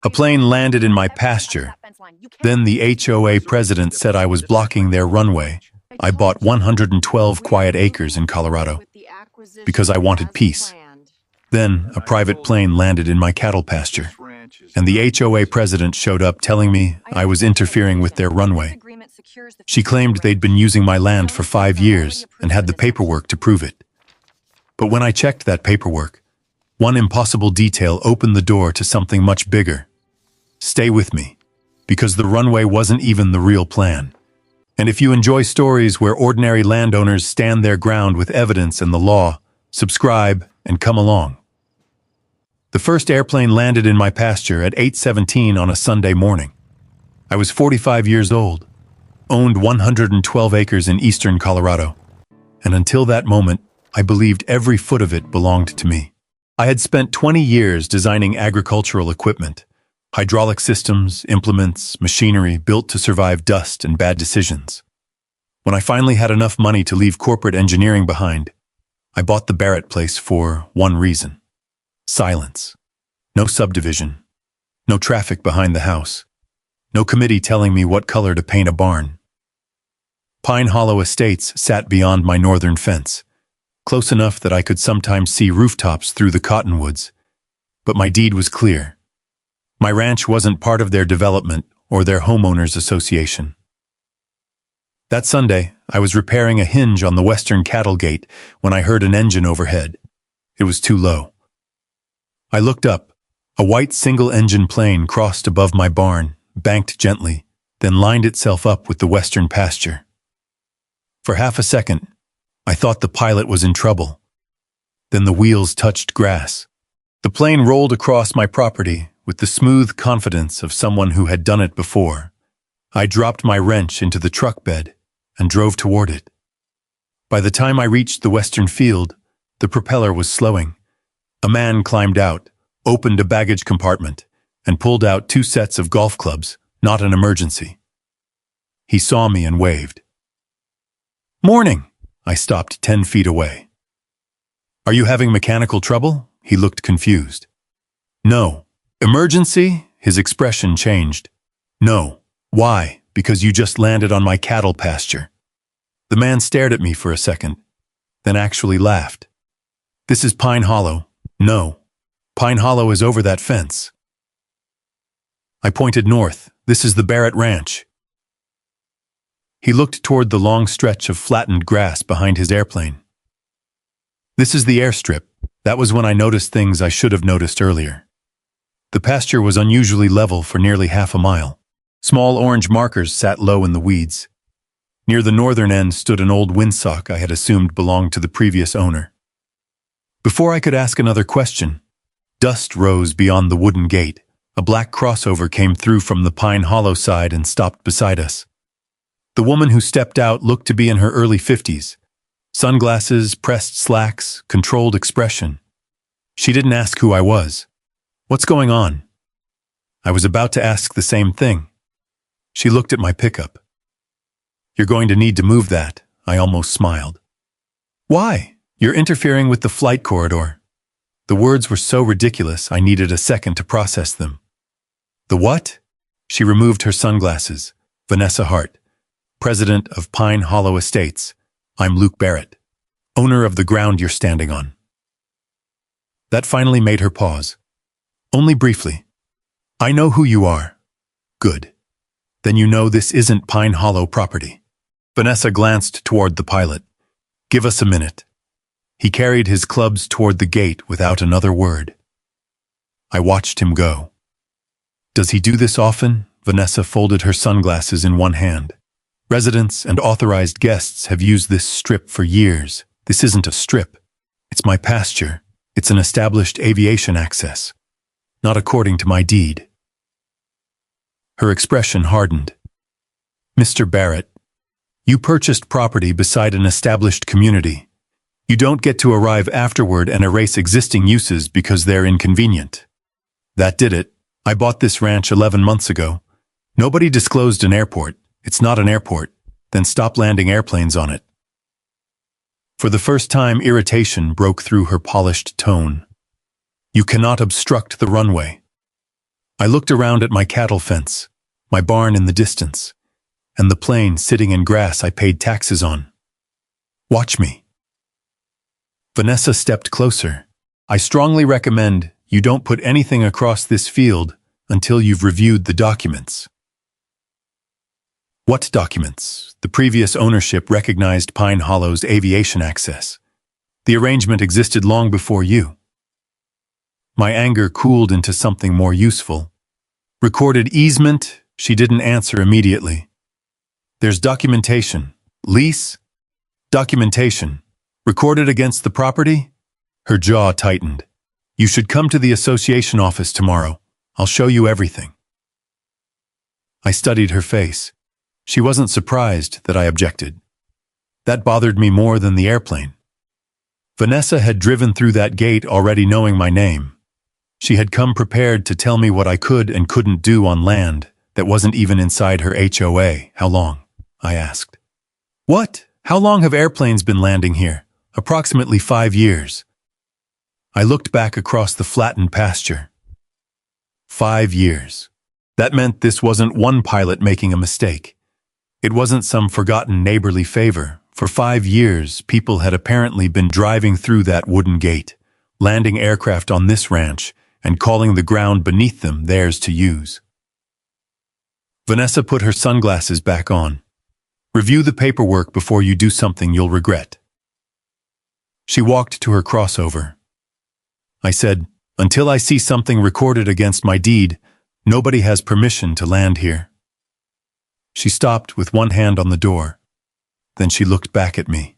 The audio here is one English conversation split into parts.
A plane landed in my pasture. Then the HOA president said I was blocking their runway. I bought 112 quiet acres in Colorado because I wanted peace. Then a private plane landed in my cattle pasture, and the HOA president showed up telling me I was interfering with their runway. She claimed they'd been using my land for 5 years and had the paperwork to prove it. But when I checked that paperwork, one impossible detail opened the door to something much bigger. Stay with me, because the runway wasn't even the real plan. And if you enjoy stories where ordinary landowners stand their ground with evidence and the law, subscribe and come along. The first airplane landed in my pasture at 8:17 on a Sunday morning. I was 45 years old, owned 112 acres in eastern Colorado, and until that moment, I believed every foot of it belonged to me. I had spent 20 years designing agricultural equipment, hydraulic systems, implements, machinery built to survive dust and bad decisions. When I finally had enough money to leave corporate engineering behind, I bought the Barrett place for one reason: silence. No subdivision. No traffic behind the house. No committee telling me what color to paint a barn. Pine Hollow Estates sat beyond my northern fence, close enough that I could sometimes see rooftops through the cottonwoods. But my deed was clear. My ranch wasn't part of their development or their homeowners association. That Sunday, I was repairing a hinge on the western cattle gate when I heard an engine overhead. It was too low. I looked up. A white single-engine plane crossed above my barn, banked gently, then lined itself up with the western pasture. For half a second, I thought the pilot was in trouble. Then the wheels touched grass. The plane rolled across my property with the smooth confidence of someone who had done it before. I dropped my wrench into the truck bed and drove toward it. By the time I reached the western field, the propeller was slowing. A man climbed out, opened a baggage compartment, and pulled out 2 sets of golf clubs, not an emergency. He saw me and waved. "Morning!" I stopped 10 feet away. "Are you having mechanical trouble?" He looked confused. "No." "Emergency?" His expression changed. "No." "Why?" "Because you just landed on my cattle pasture." The man stared at me for a second, then actually laughed. "This is Pine Hollow." "No. Pine Hollow is over that fence." I pointed north. "This is the Barrett Ranch." He looked toward the long stretch of flattened grass behind his airplane. "This is the Airstrip." That was when I noticed things I should have noticed earlier. The pasture was unusually level for nearly half a mile. Small orange markers sat low in the weeds. Near the northern end stood an old windsock I had assumed belonged to the previous owner. Before I could ask another question, dust rose beyond the wooden gate. A black crossover came through from the Pine Hollow side and stopped beside us. The woman who stepped out looked to be in her early 50s. Sunglasses, pressed slacks, controlled expression. She didn't ask who I was. "What's going on?" I was about to ask the same thing. She looked at my pickup. "You're going to need to move that," I almost smiled. "Why? You're interfering with the flight corridor." The words were so ridiculous I needed a second to process them. "The what?" She removed her sunglasses. "Vanessa Hart, president of Pine Hollow Estates. I'm Luke Barrett, owner of the ground you're standing on." That finally made her pause. Only briefly. "I know who you are." "Good. Then you know this isn't Pine Hollow property." Vanessa glanced toward the pilot. "Give us a minute." He carried his clubs toward the gate without another word. I watched him go. "Does he do this often?" Vanessa folded her sunglasses in one hand. "Residents and authorized guests have used this strip for years. This isn't a strip. It's my pasture. It's an established aviation access. Not according to my deed." Her expression hardened. "Mr. Barrett, you purchased property beside an established community. You don't get to arrive afterward and erase existing uses because they're inconvenient. That did it. I bought this ranch 11 months ago. Nobody disclosed an airport. It's not an airport. Then stop landing airplanes on it." For the first time, irritation broke through her polished tone. "You cannot obstruct the runway." I looked around at my cattle fence, my barn in the distance, and the plain sitting in grass I paid taxes on. Watch me. Vanessa stepped closer. I strongly recommend you don't put anything across this field until you've reviewed the documents. What documents? The previous ownership recognized Pine Hollow's aviation access. The arrangement existed long before you. My anger cooled into something more useful. Recorded easement? She didn't answer immediately. There's documentation. Lease? Documentation. Recorded against the property? Her jaw tightened. You should come to the association office tomorrow. I'll show you everything. I studied her face. She wasn't surprised that I objected. That bothered me more than the airplane. Vanessa had driven through that gate already knowing my name. She had come prepared to tell me what I could and couldn't do on land that wasn't even inside her HOA. How long? I asked. What? How long have airplanes been landing here? Approximately 5 years. I looked back across the flattened pasture. 5 years. That meant this wasn't one pilot making a mistake. It wasn't some forgotten neighborly favor. For 5 years, people had apparently been driving through that wooden gate, landing aircraft on this ranch, and calling the ground beneath them theirs to use. Vanessa put her sunglasses back on. Review the paperwork before you do something you'll regret. She walked to her crossover. I said, until I see something recorded against my deed, nobody has permission to land here. She stopped with one hand on the door. Then she looked back at me.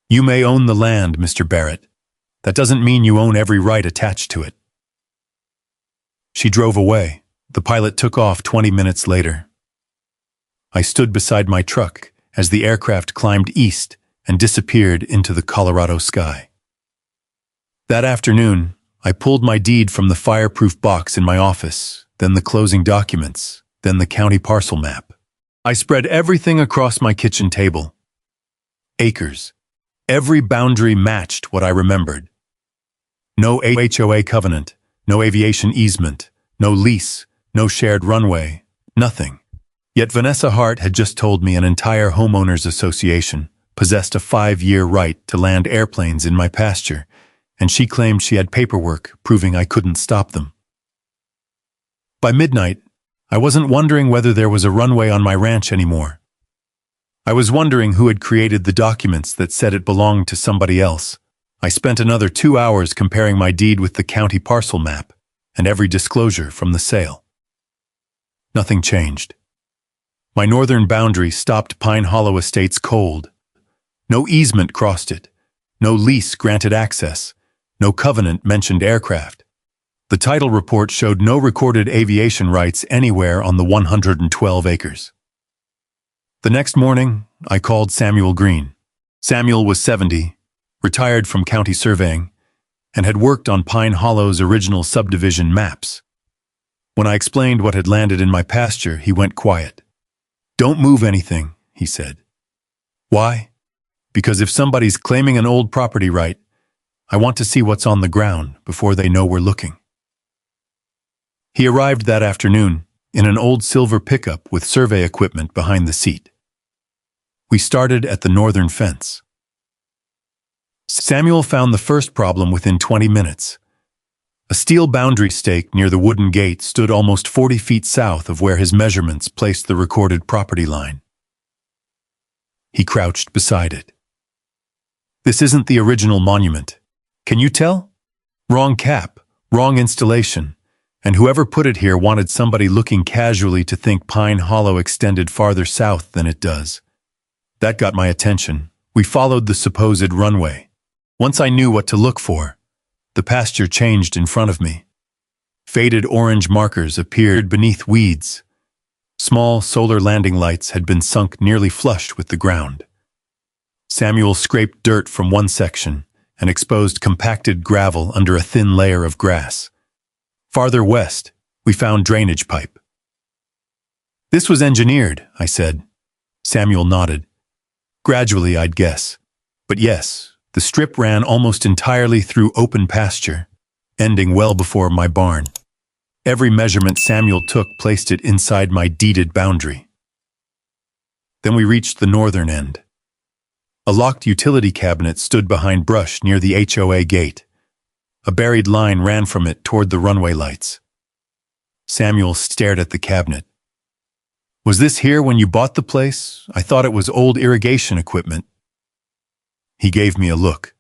You may own the land, Mr. Barrett. That doesn't mean you own every right attached to it. She drove away. The pilot took off 20 minutes later. I stood beside my truck as the aircraft climbed east and disappeared into the Colorado sky. That afternoon, I pulled my deed from the fireproof box in my office, then the closing documents, then the county parcel map. I spread everything across my kitchen table. Acres. Every boundary matched what I remembered. No HOA covenant, no aviation easement, no lease, no shared runway, nothing. Yet Vanessa Hart had just told me an entire homeowners association possessed a 5-year right to land airplanes in my pasture, and she claimed she had paperwork proving I couldn't stop them. By midnight, I wasn't wondering whether there was a runway on my ranch anymore. I was wondering who had created the documents that said it belonged to somebody else. I spent another 2 hours comparing my deed with the county parcel map and every disclosure from the sale. Nothing changed. My northern boundary stopped Pine Hollow Estates cold. No easement crossed it. No lease granted access. No covenant mentioned aircraft. The title report showed no recorded aviation rights anywhere on the 112 acres. The next morning, I called Samuel Green. Samuel was 70, retired from county surveying, and had worked on Pine Hollow's original subdivision maps. When I explained what had landed in my pasture, he went quiet. "Don't move anything," he said. "Why?" "Because if somebody's claiming an old property right, I want to see what's on the ground before they know we're looking." He arrived that afternoon in an old silver pickup with survey equipment behind the seat. We started at the northern fence. Samuel found the first problem within 20 minutes. A steel boundary stake near the wooden gate stood almost 40 feet south of where his measurements placed the recorded property line. He crouched beside it. "This isn't the original monument. Can you tell? Wrong cap, wrong installation, and whoever put it here wanted somebody looking casually to think Pine Hollow extended farther south than it does." That got my attention. We followed the supposed runway. Once I knew what to look for, the pasture changed in front of me. Faded orange markers appeared beneath weeds. Small solar landing lights had been sunk nearly flush with the ground. Samuel scraped dirt from one section and exposed compacted gravel under a thin layer of grass. Farther west, we found drainage pipe. "This was engineered," I said. Samuel nodded. "Gradually, I'd guess. But yes, the strip ran almost entirely through open pasture, ending well before my barn. Every measurement Samuel took placed it inside my deeded boundary. Then we reached the northern end. A locked utility cabinet stood behind brush near the HOA gate. A buried line ran from it toward the runway lights. Samuel stared at the cabinet. "Was this here when you bought the place? I thought it was old irrigation equipment." He gave me a look.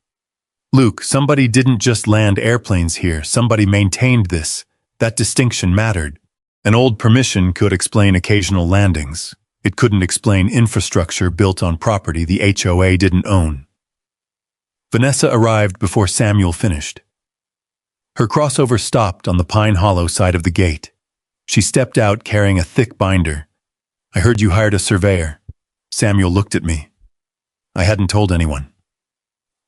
"Luke, somebody didn't just land airplanes here, somebody maintained this. That distinction mattered. An old permission could explain occasional landings. It couldn't explain infrastructure built on property the HOA didn't own." Vanessa arrived before Samuel finished. Her crossover stopped on the Pine Hollow side of the gate. She stepped out carrying a thick binder. "I heard you hired a surveyor." Samuel looked at me. I hadn't told anyone.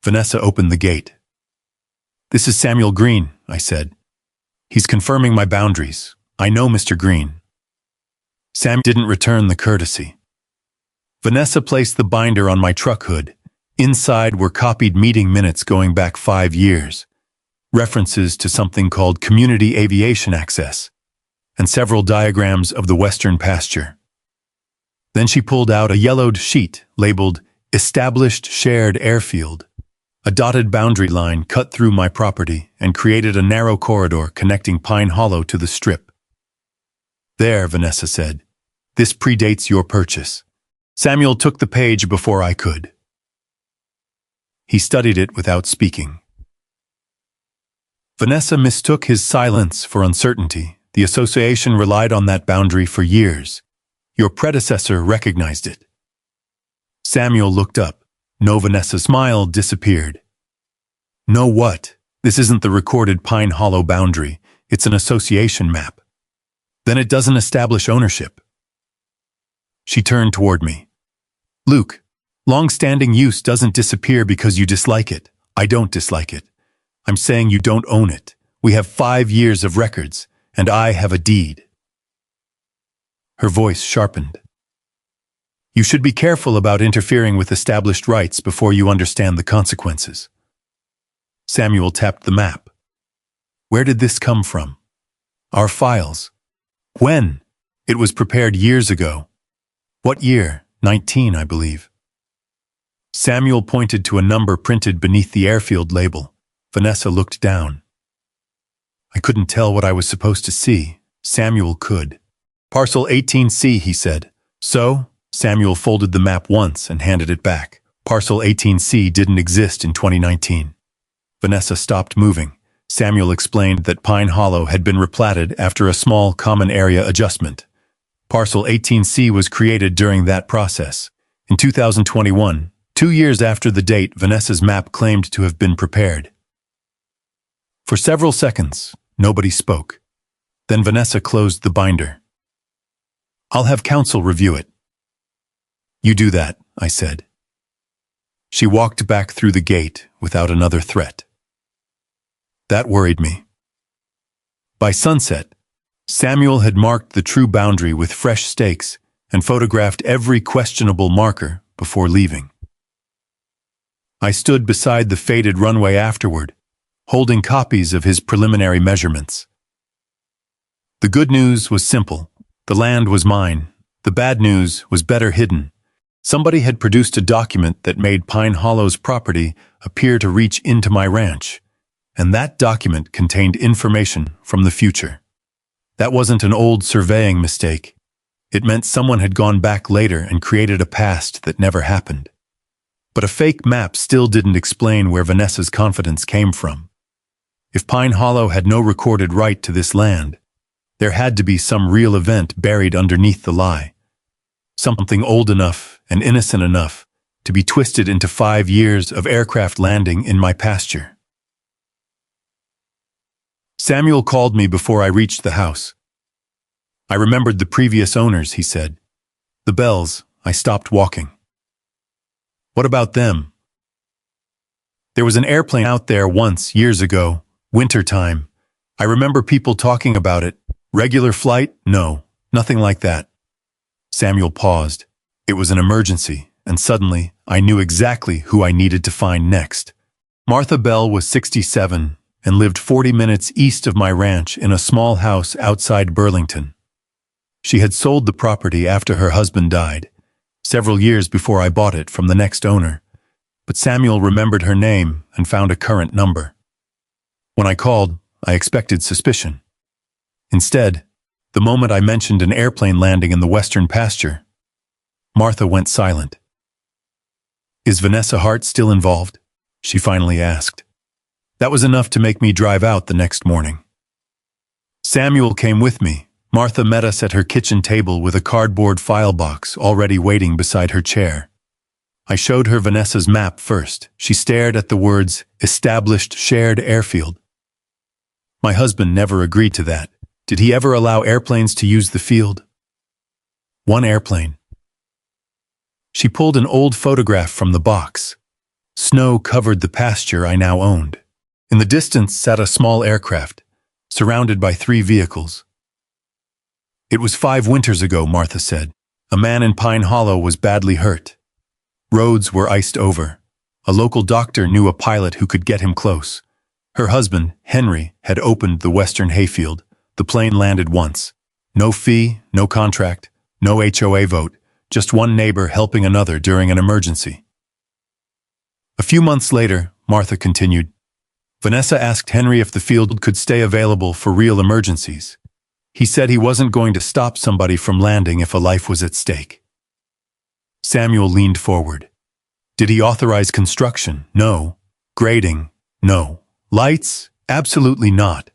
Vanessa opened the gate. "This is Samuel Green," I said. "He's confirming my boundaries. I know Mr. Green." Sam didn't return the courtesy. Vanessa placed the binder on my truck hood. Inside were copied meeting minutes going back 5 years, references to something called community aviation access, and several diagrams of the western pasture. Then she pulled out a yellowed sheet labeled Established Shared Airfield. A dotted boundary line cut through my property and created a narrow corridor connecting Pine Hollow to the strip. "There," Vanessa said. "This predates your purchase." Samuel took the page before I could. He studied it without speaking. Vanessa mistook his silence for uncertainty. The association relied on that boundary for years. Your predecessor recognized it. Samuel looked up. No, Vanessa's smile disappeared. "No what? This isn't the recorded Pine Hollow boundary. It's an association map." "Then it doesn't establish ownership." She turned toward me. "Luke, long-standing use doesn't disappear because you dislike it. I don't dislike it. I'm saying you don't own it. We have 5 years of records, and I have a deed." Her voice sharpened. "You should be careful about interfering with established rights before you understand the consequences." Samuel tapped the map. "Where did this come from?" "Our files." "When?" "It was prepared years ago." "What year?" 19, I believe." Samuel pointed to a number printed beneath the airfield label. Vanessa looked down. I couldn't tell what I was supposed to see. Samuel could. "Parcel 18C," he said. "So?" Samuel folded the map once and handed it back. "Parcel 18C didn't exist in 2019. Vanessa stopped moving. Samuel explained that Pine Hollow had been replatted after a small common area adjustment. Parcel 18C was created during that process. In 2021, 2 years after the date Vanessa's map claimed to have been prepared. For several seconds, nobody spoke. Then Vanessa closed the binder. "I'll have counsel review it." "You do that," I said. She walked back through the gate without another threat. That worried me. By sunset, Samuel had marked the true boundary with fresh stakes and photographed every questionable marker before leaving. I stood beside the faded runway afterward, holding copies of his preliminary measurements. The good news was simple. The land was mine. The bad news was better hidden. Somebody had produced a document that made Pine Hollow's property appear to reach into my ranch, and that document contained information from the future. That wasn't an old surveying mistake. It meant someone had gone back later and created a past that never happened. But a fake map still didn't explain where Vanessa's confidence came from. If Pine Hollow had no recorded right to this land, there had to be some real event buried underneath the lie. Something old enough and innocent enough to be twisted into 5 years of aircraft landing in my pasture. Samuel called me before I reached the house. I remembered the previous owners, he said. The bells. I stopped walking. What about them? There was an airplane out there once, years ago, winter time. I remember people talking about it. Regular flight? No, nothing like that. Samuel paused. It was an emergency, and suddenly I knew exactly who I needed to find next. Martha Bell was 67, and lived 40 minutes east of my ranch in a small house outside Burlington. She had sold the property after her husband died, several years before I bought it from the next owner, but Samuel remembered her name and found a current number. When I called, I expected suspicion. Instead, the moment I mentioned an airplane landing in the western pasture, Martha went silent. "Is Vanessa Hart still involved?" she finally asked. That was enough to make me drive out the next morning. Samuel came with me. Martha met us at her kitchen table with a cardboard file box already waiting beside her chair. I showed her Vanessa's map first. She stared at the words, "Established Shared Airfield." My husband never agreed to that. Did he ever allow airplanes to use the field? One airplane. She pulled an old photograph from the box. Snow covered the pasture I now owned. In the distance sat a small aircraft, surrounded by 3 vehicles. "It was 5 winters ago," Martha said. "A man in Pine Hollow was badly hurt. Roads were iced over. A local doctor knew a pilot who could get him close. Her husband, Henry, had opened the western hayfield. The plane landed once. No fee, no contract, no HOA vote, just one neighbor helping another during an emergency." A few months later, Martha continued, "Vanessa asked Henry if the field could stay available for real emergencies. He said he wasn't going to stop somebody from landing if a life was at stake." Samuel leaned forward. "Did he authorize construction? No. Grading? No. Lights? Absolutely not.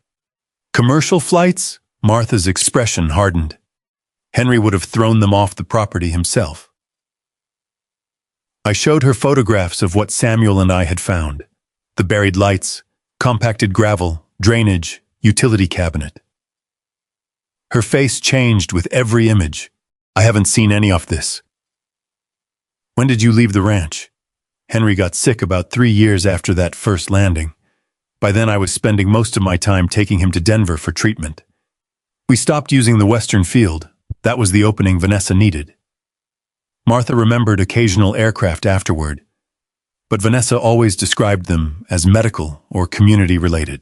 Commercial flights?" Martha's expression hardened. "Henry would have thrown them off the property himself." I showed her photographs of what Samuel and I had found. The buried lights, compacted gravel, drainage, utility cabinet. Her face changed with every image. "I haven't seen any of this." "When did you leave the ranch?" "Henry got sick about 3 years after that first landing. By then I was spending most of my time taking him to Denver for treatment. We stopped using the western field. That was the opening Vanessa needed." Martha remembered occasional aircraft afterward, but Vanessa always described them as medical or community-related.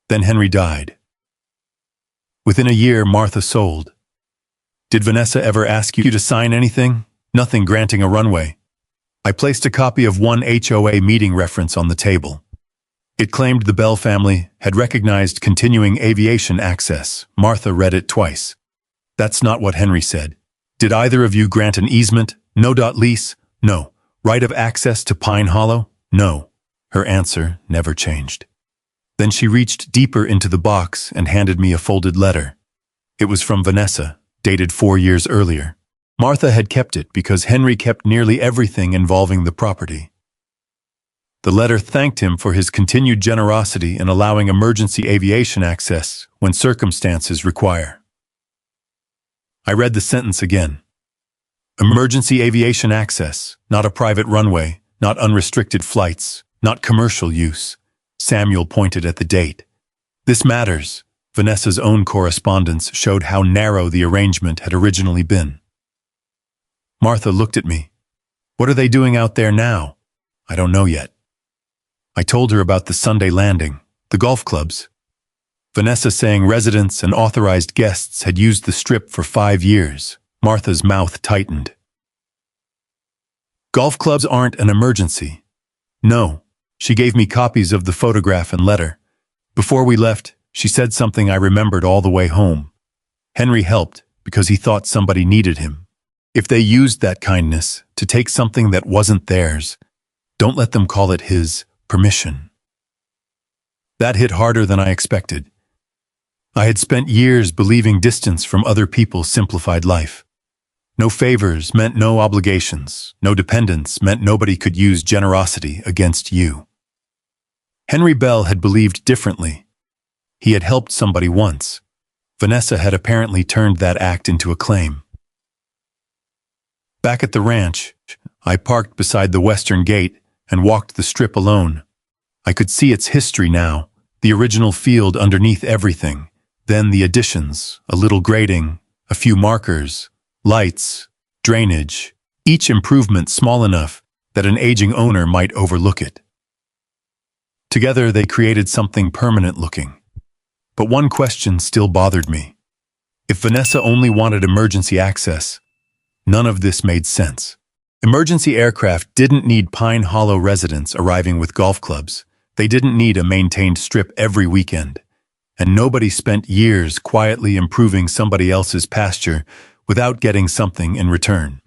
Then Henry died. Within a year, Martha sold. "Did Vanessa ever ask you to sign anything?" "Nothing granting a runway." I placed a copy of one HOA meeting reference on the table. It claimed the Bell family had recognized continuing aviation access. Martha read it twice. "That's not what Henry said." "Did either of you grant an easement? No. Lease? No. Right of access to Pine Hollow? No." Her answer never changed. Then she reached deeper into the box and handed me a folded letter. It was from Vanessa, dated 4 years earlier. Martha had kept it because Henry kept nearly everything involving the property. The letter thanked him for his continued generosity in allowing emergency aviation access when circumstances require. I read the sentence again. Emergency aviation access, not a private runway, not unrestricted flights, not commercial use. Samuel pointed at the date. This matters. Vanessa's own correspondence showed how narrow the arrangement had originally been. Martha looked at me. "What are they doing out there now?" "I don't know yet." I told her about the Sunday landing, the golf clubs. Vanessa saying residents and authorized guests had used the strip for 5 years. Martha's mouth tightened. "Golf clubs aren't an emergency." "No." She gave me copies of the photograph and letter. Before we left, she said something I remembered all the way home. Henry helped because he thought somebody needed him. If they used that kindness to take something that wasn't theirs, don't let them call it his permission. That hit harder than I expected. I had spent years believing distance from other people simplified life. No favors meant no obligations. No dependence meant nobody could use generosity against you. Henry Bell had believed differently. He had helped somebody once. Vanessa had apparently turned that act into a claim. Back at the ranch, I parked beside the western gate and walked the strip alone. I could see its history now, the original field underneath everything, then the additions, a little grading, a few markers, lights, drainage, each improvement small enough that an aging owner might overlook it. Together, they created something permanent looking. But one question still bothered me. If Vanessa only wanted emergency access, none of this made sense. Emergency aircraft didn't need Pine Hollow residents arriving with golf clubs. They didn't need a maintained strip every weekend. And nobody spent years quietly improving somebody else's pasture without getting something in return.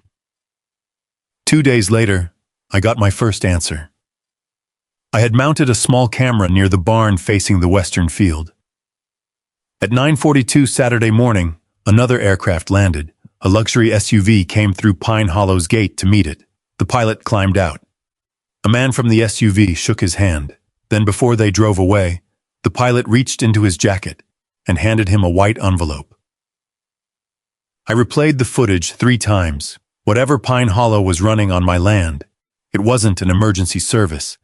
2 days later, I got my first answer. I had mounted a small camera near the barn facing the western field. At 9:42 Saturday morning, another aircraft landed. A luxury SUV came through Pine Hollow's gate to meet it. The pilot climbed out. A man from the SUV shook his hand. Then before they drove away, the pilot reached into his jacket and handed him a white envelope. I replayed the footage 3 times. Whatever Pine Hollow was running on my land, it wasn't an emergency service.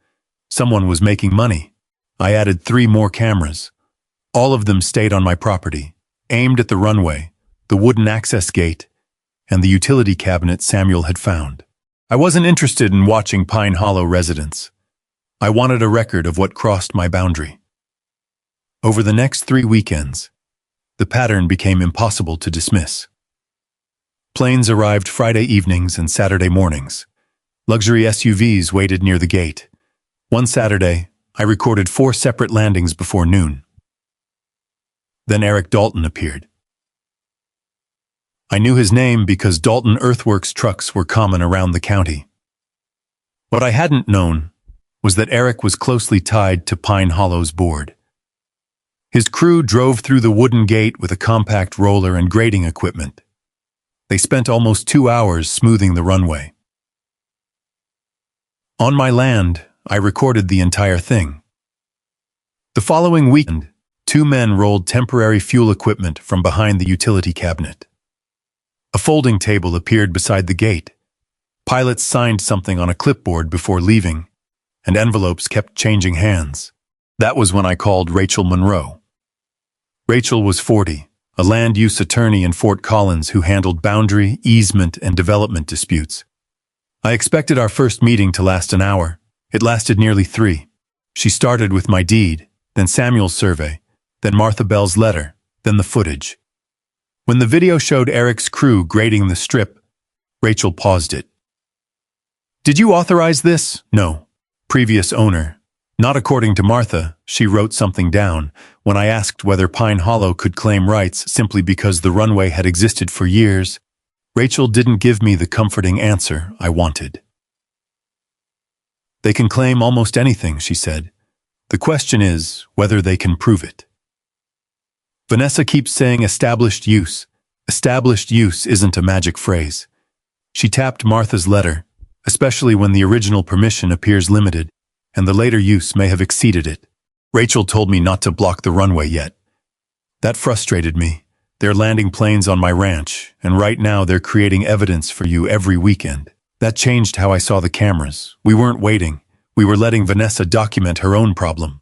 Someone was making money. I added 3 more cameras. All of them stayed on my property, aimed at the runway, the wooden access gate, and the utility cabinet Samuel had found. I wasn't interested in watching Pine Hollow residents. I wanted a record of what crossed my boundary. Over the next 3 weekends, the pattern became impossible to dismiss. Planes arrived Friday evenings and Saturday mornings. Luxury SUVs waited near the gate. One Saturday, I recorded 4 separate landings before noon. Then Eric Dalton appeared. I knew his name because Dalton Earthworks trucks were common around the county. What I hadn't known was that Eric was closely tied to Pine Hollow's board. His crew drove through the wooden gate with a compact roller and grading equipment. They spent almost 2 hours smoothing the runway. On my land, I recorded the entire thing. The following weekend, 2 men rolled temporary fuel equipment from behind the utility cabinet. A folding table appeared beside the gate. Pilots signed something on a clipboard before leaving, and envelopes kept changing hands. That was when I called Rachel Monroe. Rachel was 40, a land use attorney in Fort Collins who handled boundary, easement, and development disputes. I expected our first meeting to last an hour. It lasted nearly 3. She started with my deed, then Samuel's survey, then Martha Bell's letter, then the footage. When the video showed Eric's crew grading the strip, Rachel paused it. "Did you authorize this?" "No. Previous owner." Not according to Martha, she wrote something down when I asked whether Pine Hollow could claim rights simply because the runway had existed for years. Rachel didn't give me the comforting answer I wanted. "They can claim almost anything," she said. "The question is whether they can prove it." Vanessa keeps saying established use. Established use isn't a magic phrase. She tapped Martha's letter, especially when the original permission appears limited, and the later use may have exceeded it. Rachel told me not to block the runway yet. That frustrated me. They're landing planes on my ranch, and right now they're creating evidence for you every weekend. That changed how I saw the cameras. We weren't waiting. We were letting Vanessa document her own problem.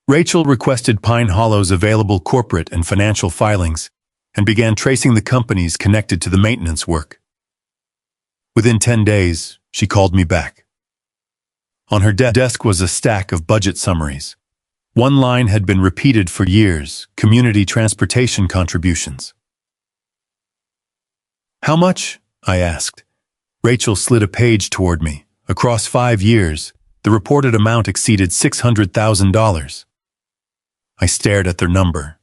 Rachel requested Pine Hollow's available corporate and financial filings and began tracing the companies connected to the maintenance work. Within 10 days, she called me back. On her desk was a stack of budget summaries. One line had been repeated for years: community transportation contributions. "How much?" I asked. Rachel slid a page toward me. Across 5 years, the reported amount exceeded $600,000. I stared at their number.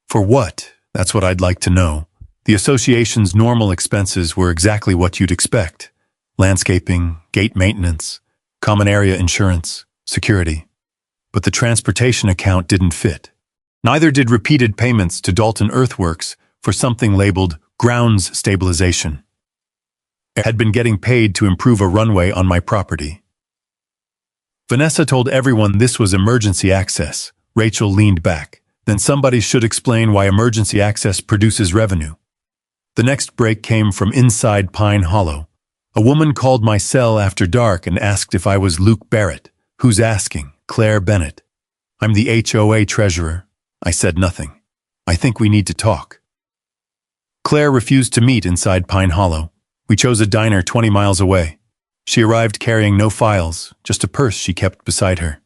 For what? That's what I'd like to know. The association's normal expenses were exactly what you'd expect: landscaping, gate maintenance, common area insurance, security. But the transportation account didn't fit. Neither did repeated payments to Dalton Earthworks for something labeled grounds stabilization. I had been getting paid to improve a runway on my property. Vanessa told everyone this was emergency access. Rachel leaned back. Then somebody should explain why emergency access produces revenue. The next break came from inside Pine Hollow. A woman called my cell after dark and asked if I was Luke Barrett. "Who's asking?" "Claire Bennett." "I'm the HOA treasurer." I said nothing. "I think we need to talk." Claire refused to meet inside Pine Hollow. We chose a diner 20 miles away. She arrived carrying no files, just a purse she kept beside her.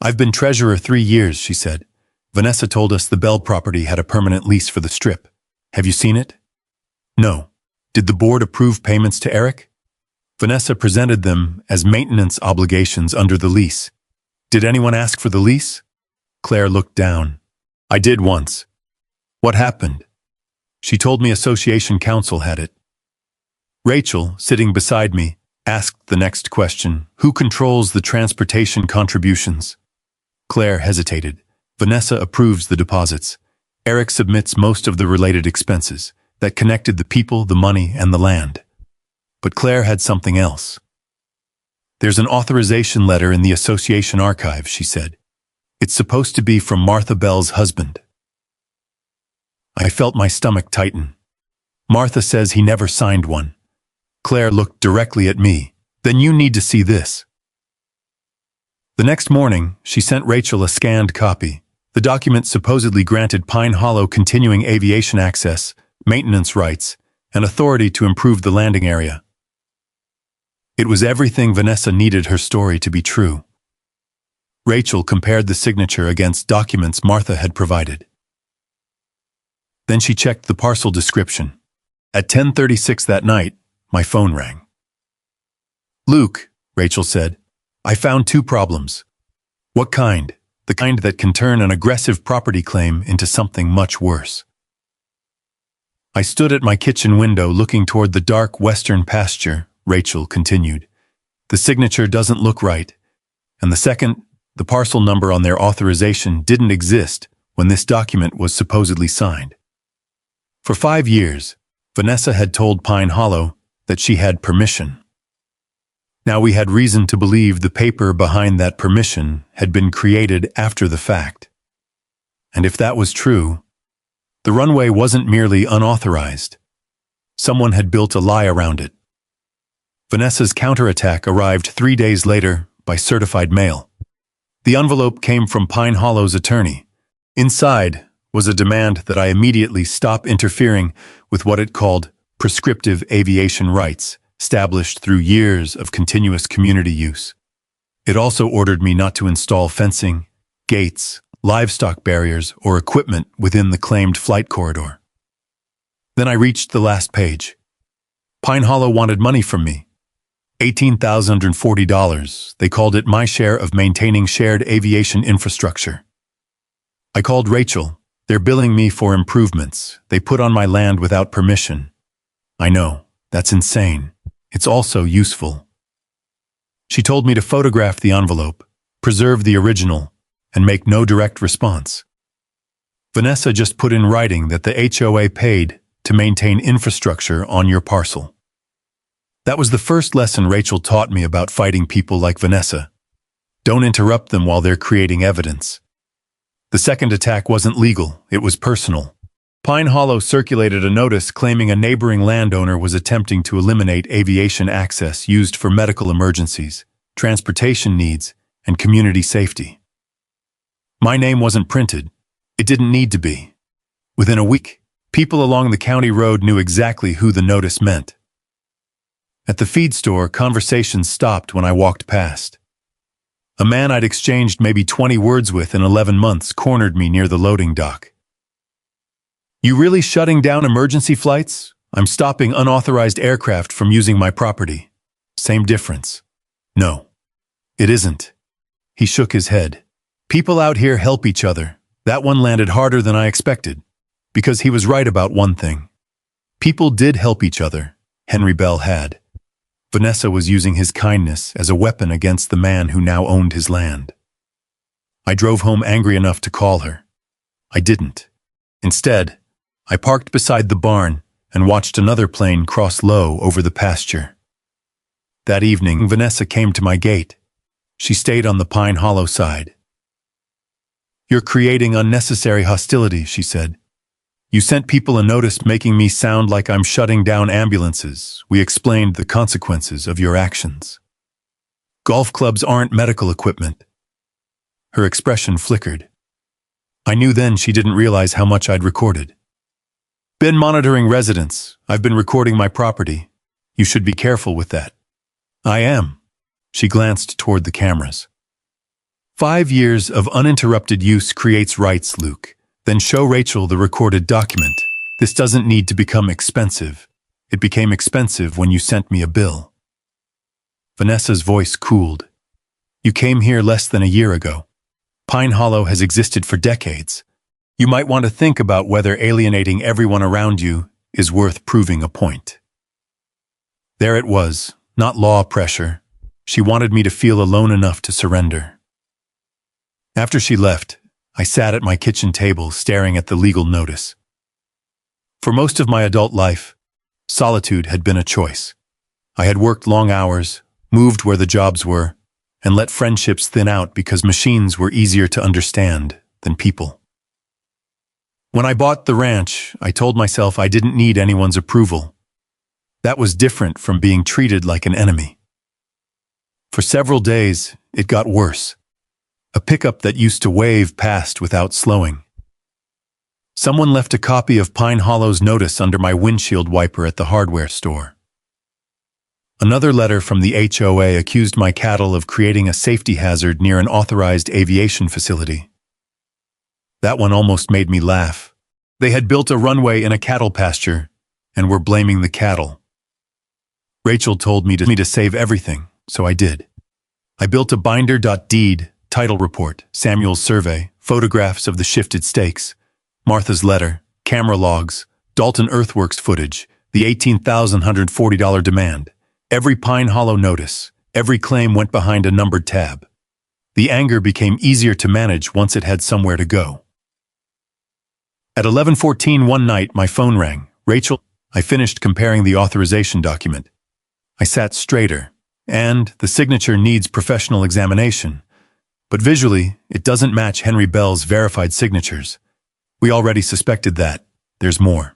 "I've been treasurer 3 years," she said. "Vanessa told us the Bell property had a permanent lease for the Strip. Have you seen it?" "No." "Did the board approve payments to Eric?" Vanessa presented them as maintenance obligations under the lease. "Did anyone ask for the lease?" Claire looked down. "I did once." "What happened?" "She told me Association Council had it." Rachel, sitting beside me, asked the next question. "Who controls the transportation contributions?" Claire hesitated. "Vanessa approves the deposits. Eric submits most of the related expenses that connected the people, the money, and the land." But Claire had something else. "There's an authorization letter in the association archive," she said. "It's supposed to be from Martha Bell's husband." I felt my stomach tighten. "Martha says he never signed one." Claire looked directly at me. "Then you need to see this." The next morning, she sent Rachel a scanned copy. The document supposedly granted Pine Hollow continuing aviation access, maintenance rights, and authority to improve the landing area. It was everything Vanessa needed her story to be true. Rachel compared the signature against documents Martha had provided. Then she checked the parcel description. At 10:36 that night, my phone rang. "Luke," Rachel said, "I found 2 problems." "What kind?" "The kind that can turn an aggressive property claim into something much worse." I stood at my kitchen window looking toward the dark western pasture. Rachel continued. "The signature doesn't look right. And the second, the parcel number on their authorization didn't exist when this document was supposedly signed. For 5 years, Vanessa had told Pine Hollow that she had permission. Now we had reason to believe the paper behind that permission had been created after the fact. And if that was true, the runway wasn't merely unauthorized. Someone had built a lie around it. Vanessa's counterattack arrived 3 days later by certified mail. The envelope came from Pine Hollow's attorney. Inside was a demand that I immediately stop interfering with what it called prescriptive aviation rights, established through years of continuous community use. It also ordered me not to install fencing, gates, livestock barriers, or equipment within the claimed flight corridor. Then I reached the last page. Pine Hollow wanted money from me. $18,040. They called it my share of maintaining shared aviation infrastructure. I called Rachel. "They're billing me for improvements they put on my land without permission." "I know. That's insane. It's also useful." She told me to photograph the envelope, preserve the original, and make no direct response. Vanessa just put in writing that the HOA paid to maintain infrastructure on your parcel. That was the first lesson Rachel taught me about fighting people like Vanessa. Don't interrupt them while they're creating evidence. The second attack wasn't legal, it was personal. Pine Hollow circulated a notice claiming a neighboring landowner was attempting to eliminate aviation access used for medical emergencies, transportation needs, and community safety. My name wasn't printed. It didn't need to be. Within a week, people along the county road knew exactly who the notice meant. At the feed store, conversations stopped when I walked past. A man I'd exchanged maybe 20 words with in 11 months cornered me near the loading dock. "You really shutting down emergency flights? I'm stopping unauthorized aircraft from using my property." "Same difference." "No, it isn't." He shook his head. "People out here help each other." That one landed harder than I expected, because he was right about one thing. People did help each other. Henry Bell had. Vanessa was using his kindness as a weapon against the man who now owned his land. I drove home angry enough to call her. I didn't. Instead, I parked beside the barn and watched another plane cross low over the pasture. That evening, Vanessa came to my gate. She stayed on the Pine Hollow side. "You're creating unnecessary hostility," she said. "You sent people a notice making me sound like I'm shutting down ambulances. We explained the consequences of your actions. Golf clubs aren't medical equipment." Her expression flickered. I knew then she didn't realize how much I'd recorded. "Been monitoring residents. I've been recording my property. You should be careful with that." I am. She glanced toward the cameras. 5 years of uninterrupted use creates rights, Luke. Then show Rachel the recorded document. This doesn't need to become expensive. It became expensive when you sent me a bill. Vanessa's voice cooled. You came here less than a year ago. Pine Hollow has existed for decades. You might want to think about whether alienating everyone around you is worth proving a point. There it was, not law pressure. She wanted me to feel alone enough to surrender. After she left, I sat at my kitchen table staring at the legal notice. For most of my adult life, solitude had been a choice. I had worked long hours, moved where the jobs were, and let friendships thin out because machines were easier to understand than people. When I bought the ranch, I told myself I didn't need anyone's approval. That was different from being treated like an enemy. For several days, it got worse. A pickup that used to wave passed without slowing. Someone left a copy of Pine Hollow's notice under my windshield wiper at the hardware store. Another letter from the HOA accused my cattle of creating a safety hazard near an authorized aviation facility. That one almost made me laugh. They had built a runway in a cattle pasture and were blaming the cattle. Rachel told me to save everything, so I did. I built a binder.deed, title report, Samuel's survey, photographs of the shifted stakes, Martha's letter, camera logs, Dalton Earthworks footage, the $18,140 demand. Every Pine Hollow notice, every claim went behind a numbered tab. The anger became easier to manage once it had somewhere to go. At 11:14 one night, my phone rang. Rachel, I finished comparing the authorization document. I sat straighter, and the signature needs professional examination. But visually, it doesn't match Henry Bell's verified signatures. We already suspected that. There's more.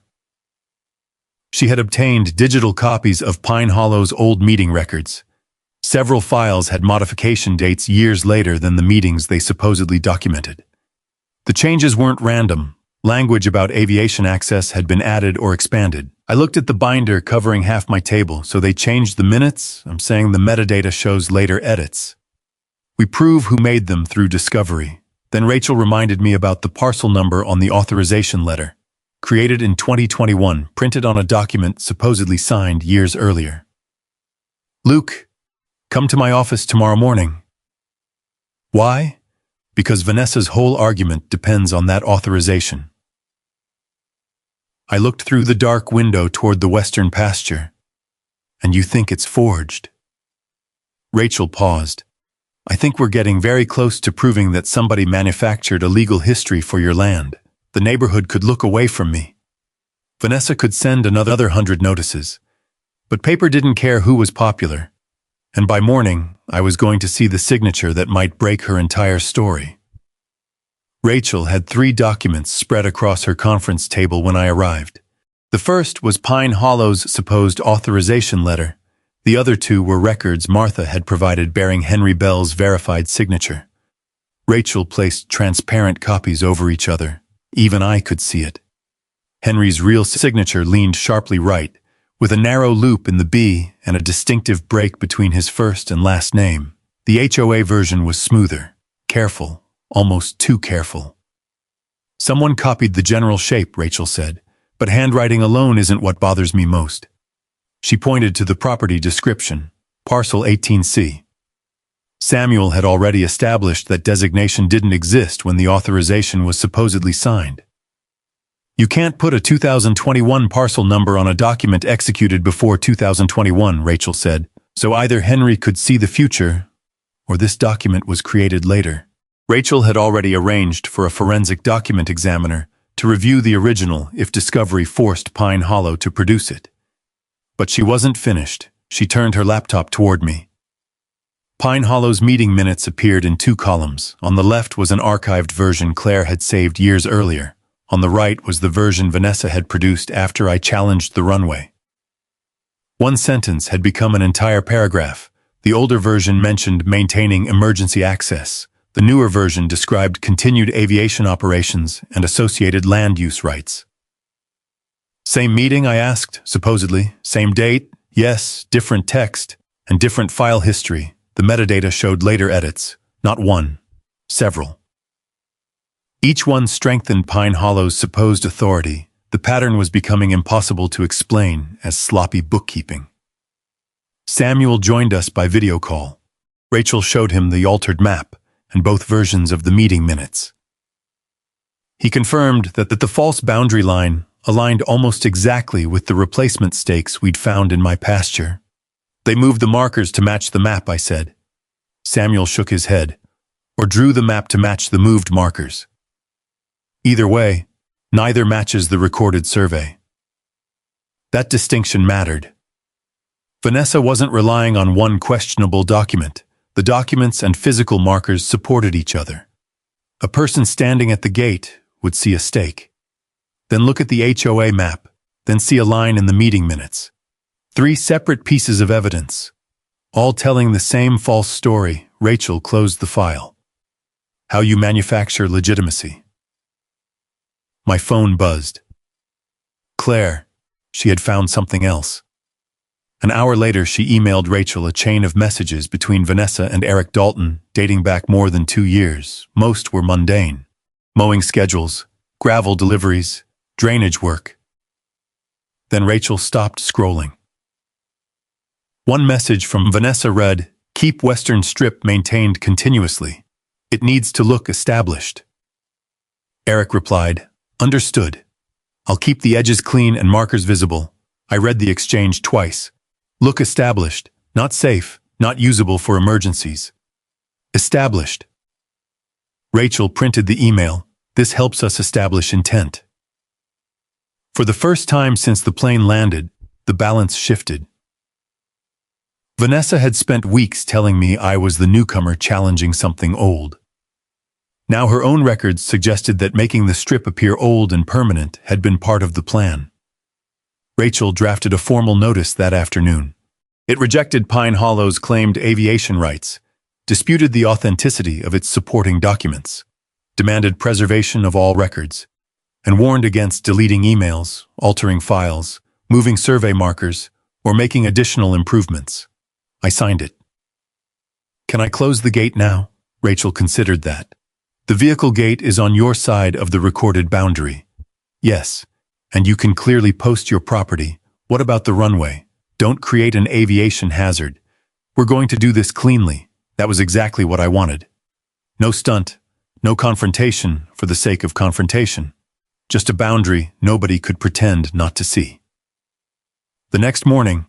She had obtained digital copies of Pine Hollow's old meeting records. Several files had modification dates years later than the meetings they supposedly documented. The changes weren't random. Language about aviation access had been added or expanded. I looked at the binder covering half my table, so they changed the minutes. I'm saying the metadata shows later edits. We prove who made them through discovery. Then Rachel reminded me about the parcel number on the authorization letter. Created in 2021, printed on a document supposedly signed years earlier. Luke, come to my office tomorrow morning. Why? Because Vanessa's whole argument depends on that authorization. I looked through the dark window toward the western pasture. And you think it's forged? Rachel paused. I think we're getting very close to proving that somebody manufactured a legal history for your land. The neighborhood could look away from me. Vanessa could send another 100 notices. But paper didn't care who was popular. And by morning, I was going to see the signature that might break her entire story. Rachel had 3 documents spread across her conference table when I arrived. The first was Pine Hollow's supposed authorization letter. The other 2 were records Martha had provided bearing Henry Bell's verified signature. Rachel placed transparent copies over each other. Even I could see it. Henry's real signature leaned sharply right, with a narrow loop in the B and a distinctive break between his first and last name. The HOA version was smoother, careful, almost too careful. Someone copied the general shape, Rachel said, but handwriting alone isn't what bothers me most. She pointed to the property description, parcel 18C. Samuel had already established that designation didn't exist when the authorization was supposedly signed. You can't put a 2021 parcel number on a document executed before 2021, Rachel said, so either Henry could see the future, or this document was created later. Rachel had already arranged for a forensic document examiner to review the original if discovery forced Pine Hollow to produce it. But she wasn't finished. She turned her laptop toward me. Pine Hollow's meeting minutes appeared in 2 columns. On the left was an archived version Claire had saved years earlier. On the right was the version Vanessa had produced after I challenged the runway. One sentence had become an entire paragraph. The older version mentioned maintaining emergency access. The newer version described continued aviation operations and associated land use rights. Same meeting, I asked, supposedly. Same date? Yes, different text. and different file history. The metadata showed later edits, not one, several. Each one strengthened Pine Hollow's supposed authority. The pattern was becoming impossible to explain as sloppy bookkeeping. Samuel joined us by video call. Rachel showed him the altered map and both versions of the meeting minutes. He confirmed that the false boundary line aligned almost exactly with the replacement stakes we'd found in my pasture. They moved the markers to match the map, I said. Samuel shook his head, or drew the map to match the moved markers. Either way, neither matches the recorded survey. That distinction mattered. Vanessa wasn't relying on one questionable document. The documents and physical markers supported each other. A person standing at the gate would see a stake. Then look at the HOA map, then see a line in the meeting minutes. 3 separate pieces of evidence, all telling the same false story. Rachel closed the file. How you manufacture legitimacy. My phone buzzed. Claire, she had found something else. An hour later, she emailed Rachel a chain of messages between Vanessa and Eric Dalton, dating back more than 2 years. Most were mundane. Mowing schedules, gravel deliveries, drainage work. Then Rachel stopped scrolling. One message from Vanessa read, "Keep Western Strip maintained continuously. It needs to look established." Eric replied, "Understood. I'll keep the edges clean and markers visible." I read the exchange twice. Look established, not safe, not usable for emergencies. Established. Rachel printed the email. This helps us establish intent. For the first time since the plane landed, the balance shifted. Vanessa had spent weeks telling me I was the newcomer challenging something old. Now her own records suggested that making the strip appear old and permanent had been part of the plan. Rachel drafted a formal notice that afternoon. It rejected Pine Hollow's claimed aviation rights, disputed the authenticity of its supporting documents, demanded preservation of all records, and warned against deleting emails, altering files, moving survey markers, or making additional improvements. I signed it. Can I close the gate now? Rachel considered that. The vehicle gate is on your side of the recorded boundary. Yes, and you can clearly post your property. What about the runway? Don't create an aviation hazard. We're going to do this cleanly. That was exactly what I wanted. No stunt, no confrontation for the sake of confrontation. Just a boundary nobody could pretend not to see. The next morning,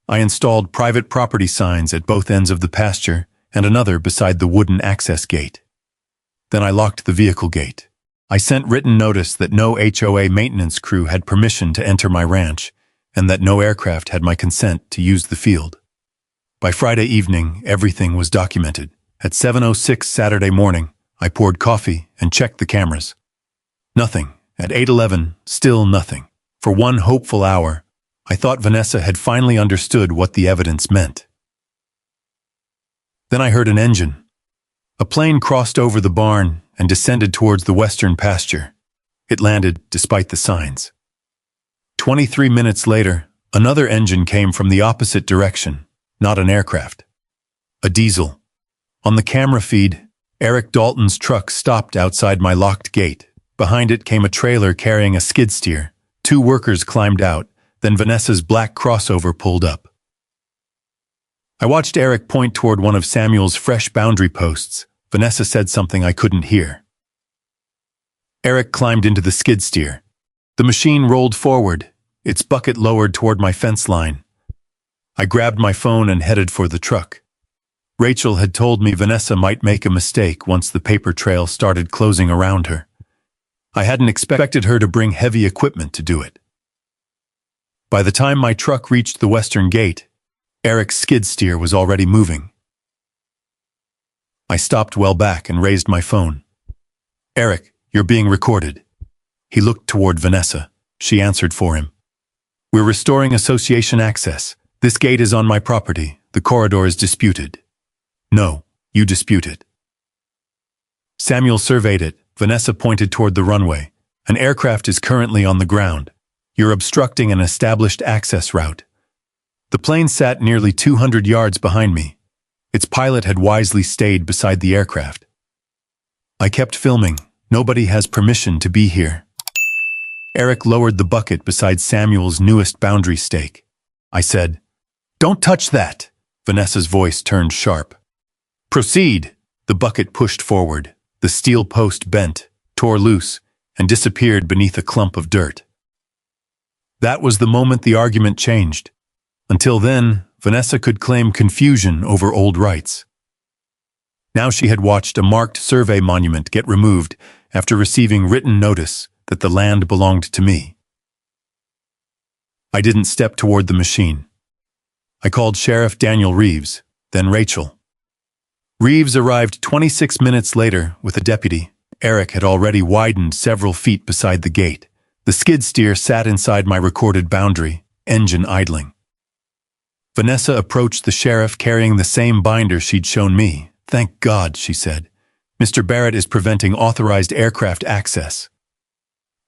I installed private property signs at both ends of the pasture and another beside the wooden access gate. Then I locked the vehicle gate. I sent written notice that no HOA maintenance crew had permission to enter my ranch and that no aircraft had my consent to use the field. By Friday evening, everything was documented. At 7:06 Saturday morning, I poured coffee and checked the cameras. Nothing. At 8:11, still nothing. For one hopeful hour, I thought Vanessa had finally understood what the evidence meant. Then I heard an engine. A plane crossed over the barn and descended towards the western pasture. It landed despite the signs. 23 minutes later, another engine came from the opposite direction, not an aircraft. A diesel. On the camera feed, Eric Dalton's truck stopped outside my locked gate. Behind it came a trailer carrying a skid steer. 2 workers climbed out. Then Vanessa's black crossover pulled up. I watched Eric point toward one of Samuel's fresh boundary posts. Vanessa said something I couldn't hear. Eric climbed into the skid steer. The machine rolled forward, its bucket lowered toward my fence line. I grabbed my phone and headed for the truck. Rachel had told me Vanessa might make a mistake once the paper trail started closing around her. I hadn't expected her to bring heavy equipment to do it. By the time my truck reached the western gate, Eric's skid steer was already moving. I stopped well back and raised my phone. "Eric, you're being recorded." He looked toward Vanessa. She answered for him. "We're restoring association access. This gate is on my property. The corridor is disputed." "No, you dispute it." Samuel surveyed it. Vanessa pointed toward the runway. "An aircraft is currently on the ground. You're obstructing an established access route." The plane sat nearly 200 yards behind me. Its pilot had wisely stayed beside the aircraft. I kept filming. Nobody has permission to be here. Eric lowered the bucket beside Samuel's newest boundary stake. I said, "Don't touch that." Vanessa's voice turned sharp. "Proceed." The bucket pushed forward. The steel post bent, tore loose, and disappeared beneath a clump of dirt. That was the moment the argument changed. Until then, Vanessa could claim confusion over old rights. Now she had watched a marked survey monument get removed after receiving written notice that the land belonged to me. I didn't step toward the machine. I called Sheriff Daniel Reeves, then Rachel. Reeves arrived 26 minutes later with a deputy. Eric had already widened several feet beside the gate. The skid steer sat inside my recorded boundary, engine idling. Vanessa approached the sheriff carrying the same binder she'd shown me. "Thank God," she said. "Mr. Barrett is preventing authorized aircraft access."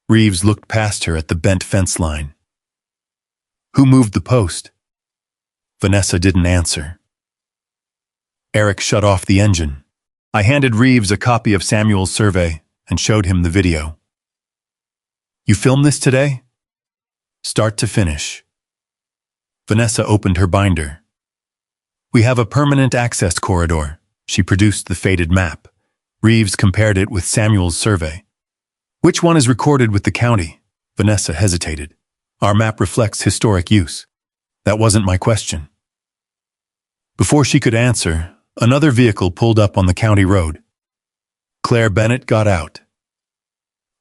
Reeves looked past her at the bent fence line. "Who moved the post?" Vanessa didn't answer. Eric shut off the engine. I handed Reeves a copy of Samuel's survey and showed him the video. "You filmed this today?" "Start to finish." Vanessa opened her binder. "We have a permanent access corridor." She produced the faded map. Reeves compared it with Samuel's survey. "Which one is recorded with the county?" Vanessa hesitated. "Our map reflects historic use." That wasn't my question. Before she could answer, another vehicle pulled up on the county road. Claire Bennett got out.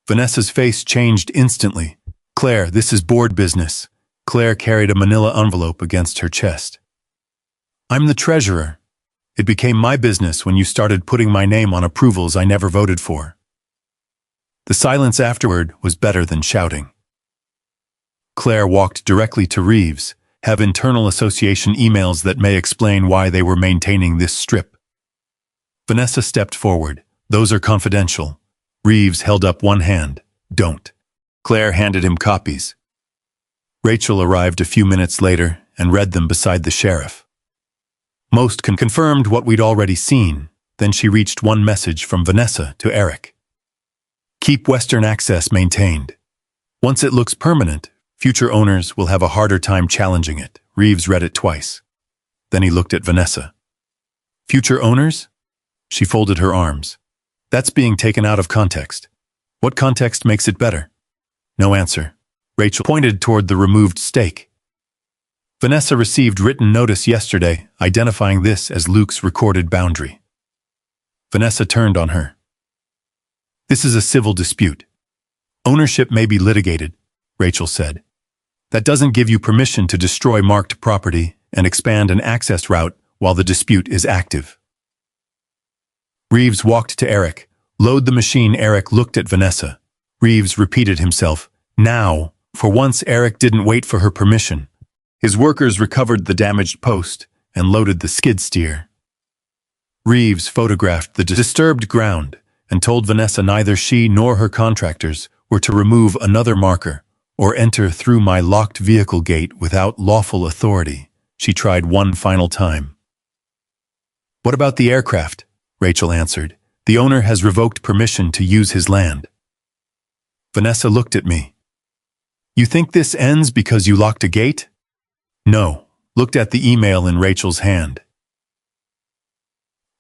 Vanessa's face changed instantly. "Claire, this is board business." Claire carried a manila envelope against her chest. "I'm the treasurer. It became my business when you started putting my name on approvals I never voted for." The silence afterward was better than shouting. Claire walked directly to Reeves. "Have internal association emails that may explain why they were maintaining this strip." Vanessa stepped forward. "Those are confidential." Reeves held up one hand. "Don't." Claire handed him copies. Rachel arrived a few minutes later and read them beside the sheriff. Most confirmed what we'd already seen. Then she reached one message from Vanessa to Eric. "Keep Western access maintained. Once it looks permanent, future owners will have a harder time challenging it." Reeves read it twice. Then he looked at Vanessa. "Future owners?" She folded her arms. "That's being taken out of context. What context makes it better?" No answer. Rachel pointed toward the removed stake. "Vanessa received written notice yesterday identifying this as Luke's recorded boundary." Vanessa turned on her. "This is a civil dispute. Ownership may be litigated," Rachel said. "That doesn't give you permission to destroy marked property and expand an access route while the dispute is active." Reeves walked to Eric. "Load the machine." Eric looked at Vanessa. Reeves repeated himself. "Now." For once, Eric didn't wait for her permission. His workers recovered the damaged post and loaded the skid steer. Reeves photographed the disturbed ground and told Vanessa neither she nor her contractors were to remove another marker or enter through my locked vehicle gate without lawful authority. She tried one final time. "What about the aircraft?" Rachel answered. "The owner has revoked permission to use his land." Vanessa looked at me. "You think this ends because you locked a gate?" "No." Looked at the email in Rachel's hand.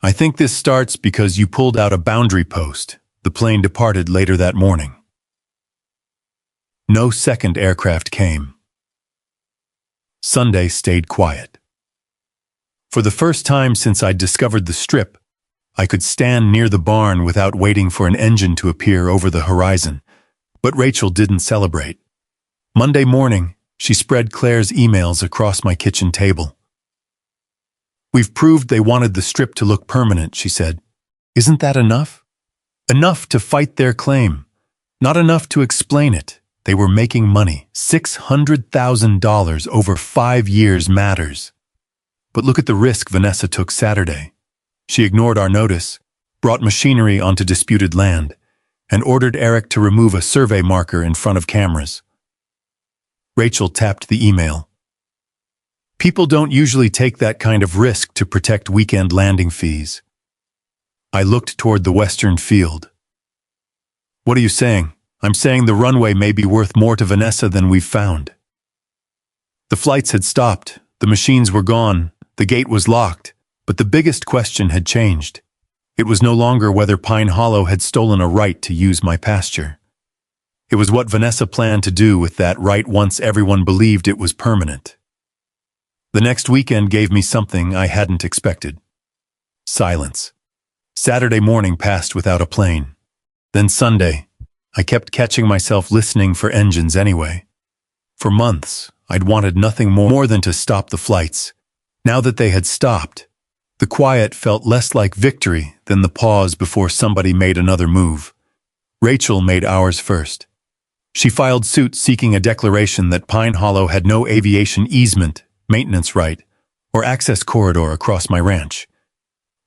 "I think this starts because you pulled out a boundary post." The plane departed later that morning. No second aircraft came. Sunday stayed quiet. For the first time since I'd discovered the strip, I could stand near the barn without waiting for an engine to appear over the horizon. But Rachel didn't celebrate. Monday morning, she spread Claire's emails across my kitchen table. "We've proved they wanted the strip to look permanent," she said. "Isn't that enough? Enough to fight their claim. Not enough to explain it. They were making money. $600,000 over 5 years matters. But look at the risk Vanessa took Saturday. She ignored our notice, brought machinery onto disputed land, and ordered Eric to remove a survey marker in front of cameras." Rachel tapped the email. People don't usually take that kind of risk to protect weekend landing fees. I looked toward the western field. What are you saying? I'm saying the runway may be worth more to Vanessa than we've found. The flights had stopped, the machines were gone, the gate was locked, but the biggest question had changed. It was no longer whether Pine Hollow had stolen a right to use my pasture. It was what Vanessa planned to do with that right once everyone believed it was permanent. The next weekend gave me something I hadn't expected. Silence. Saturday morning passed without a plane. Then Sunday, I kept catching myself listening for engines anyway. For months, I'd wanted nothing more than to stop the flights. Now that they had stopped, the quiet felt less like victory than the pause before somebody made another move. Rachel made ours first. She filed suit seeking a declaration that Pine Hollow had no aviation easement, maintenance right, or access corridor across my ranch.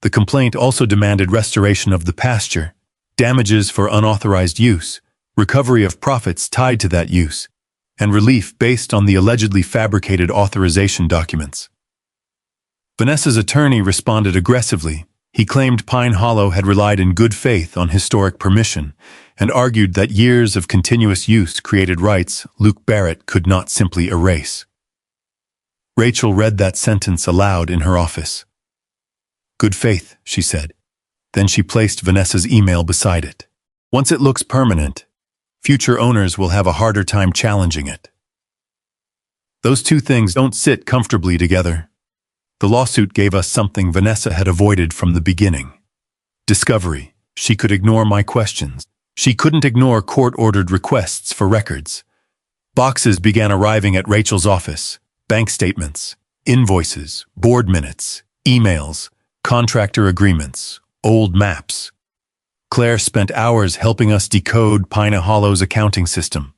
The complaint also demanded restoration of the pasture, damages for unauthorized use, recovery of profits tied to that use, and relief based on the allegedly fabricated authorization documents. Vanessa's attorney responded aggressively. He claimed Pine Hollow had relied in good faith on historic permission and argued that years of continuous use created rights Luke Barrett could not simply erase. Rachel read that sentence aloud in her office. "Good faith," she said. Then she placed Vanessa's email beside it. "Once it looks permanent, future owners will have a harder time challenging it." Those two things don't sit comfortably together. The lawsuit gave us something Vanessa had avoided from the beginning. Discovery. She could ignore my questions. She couldn't ignore court-ordered requests for records. Boxes began arriving at Rachel's office. Bank statements, invoices, board minutes, emails, contractor agreements, old maps. Claire spent hours helping us decode Pine Hollow's accounting system.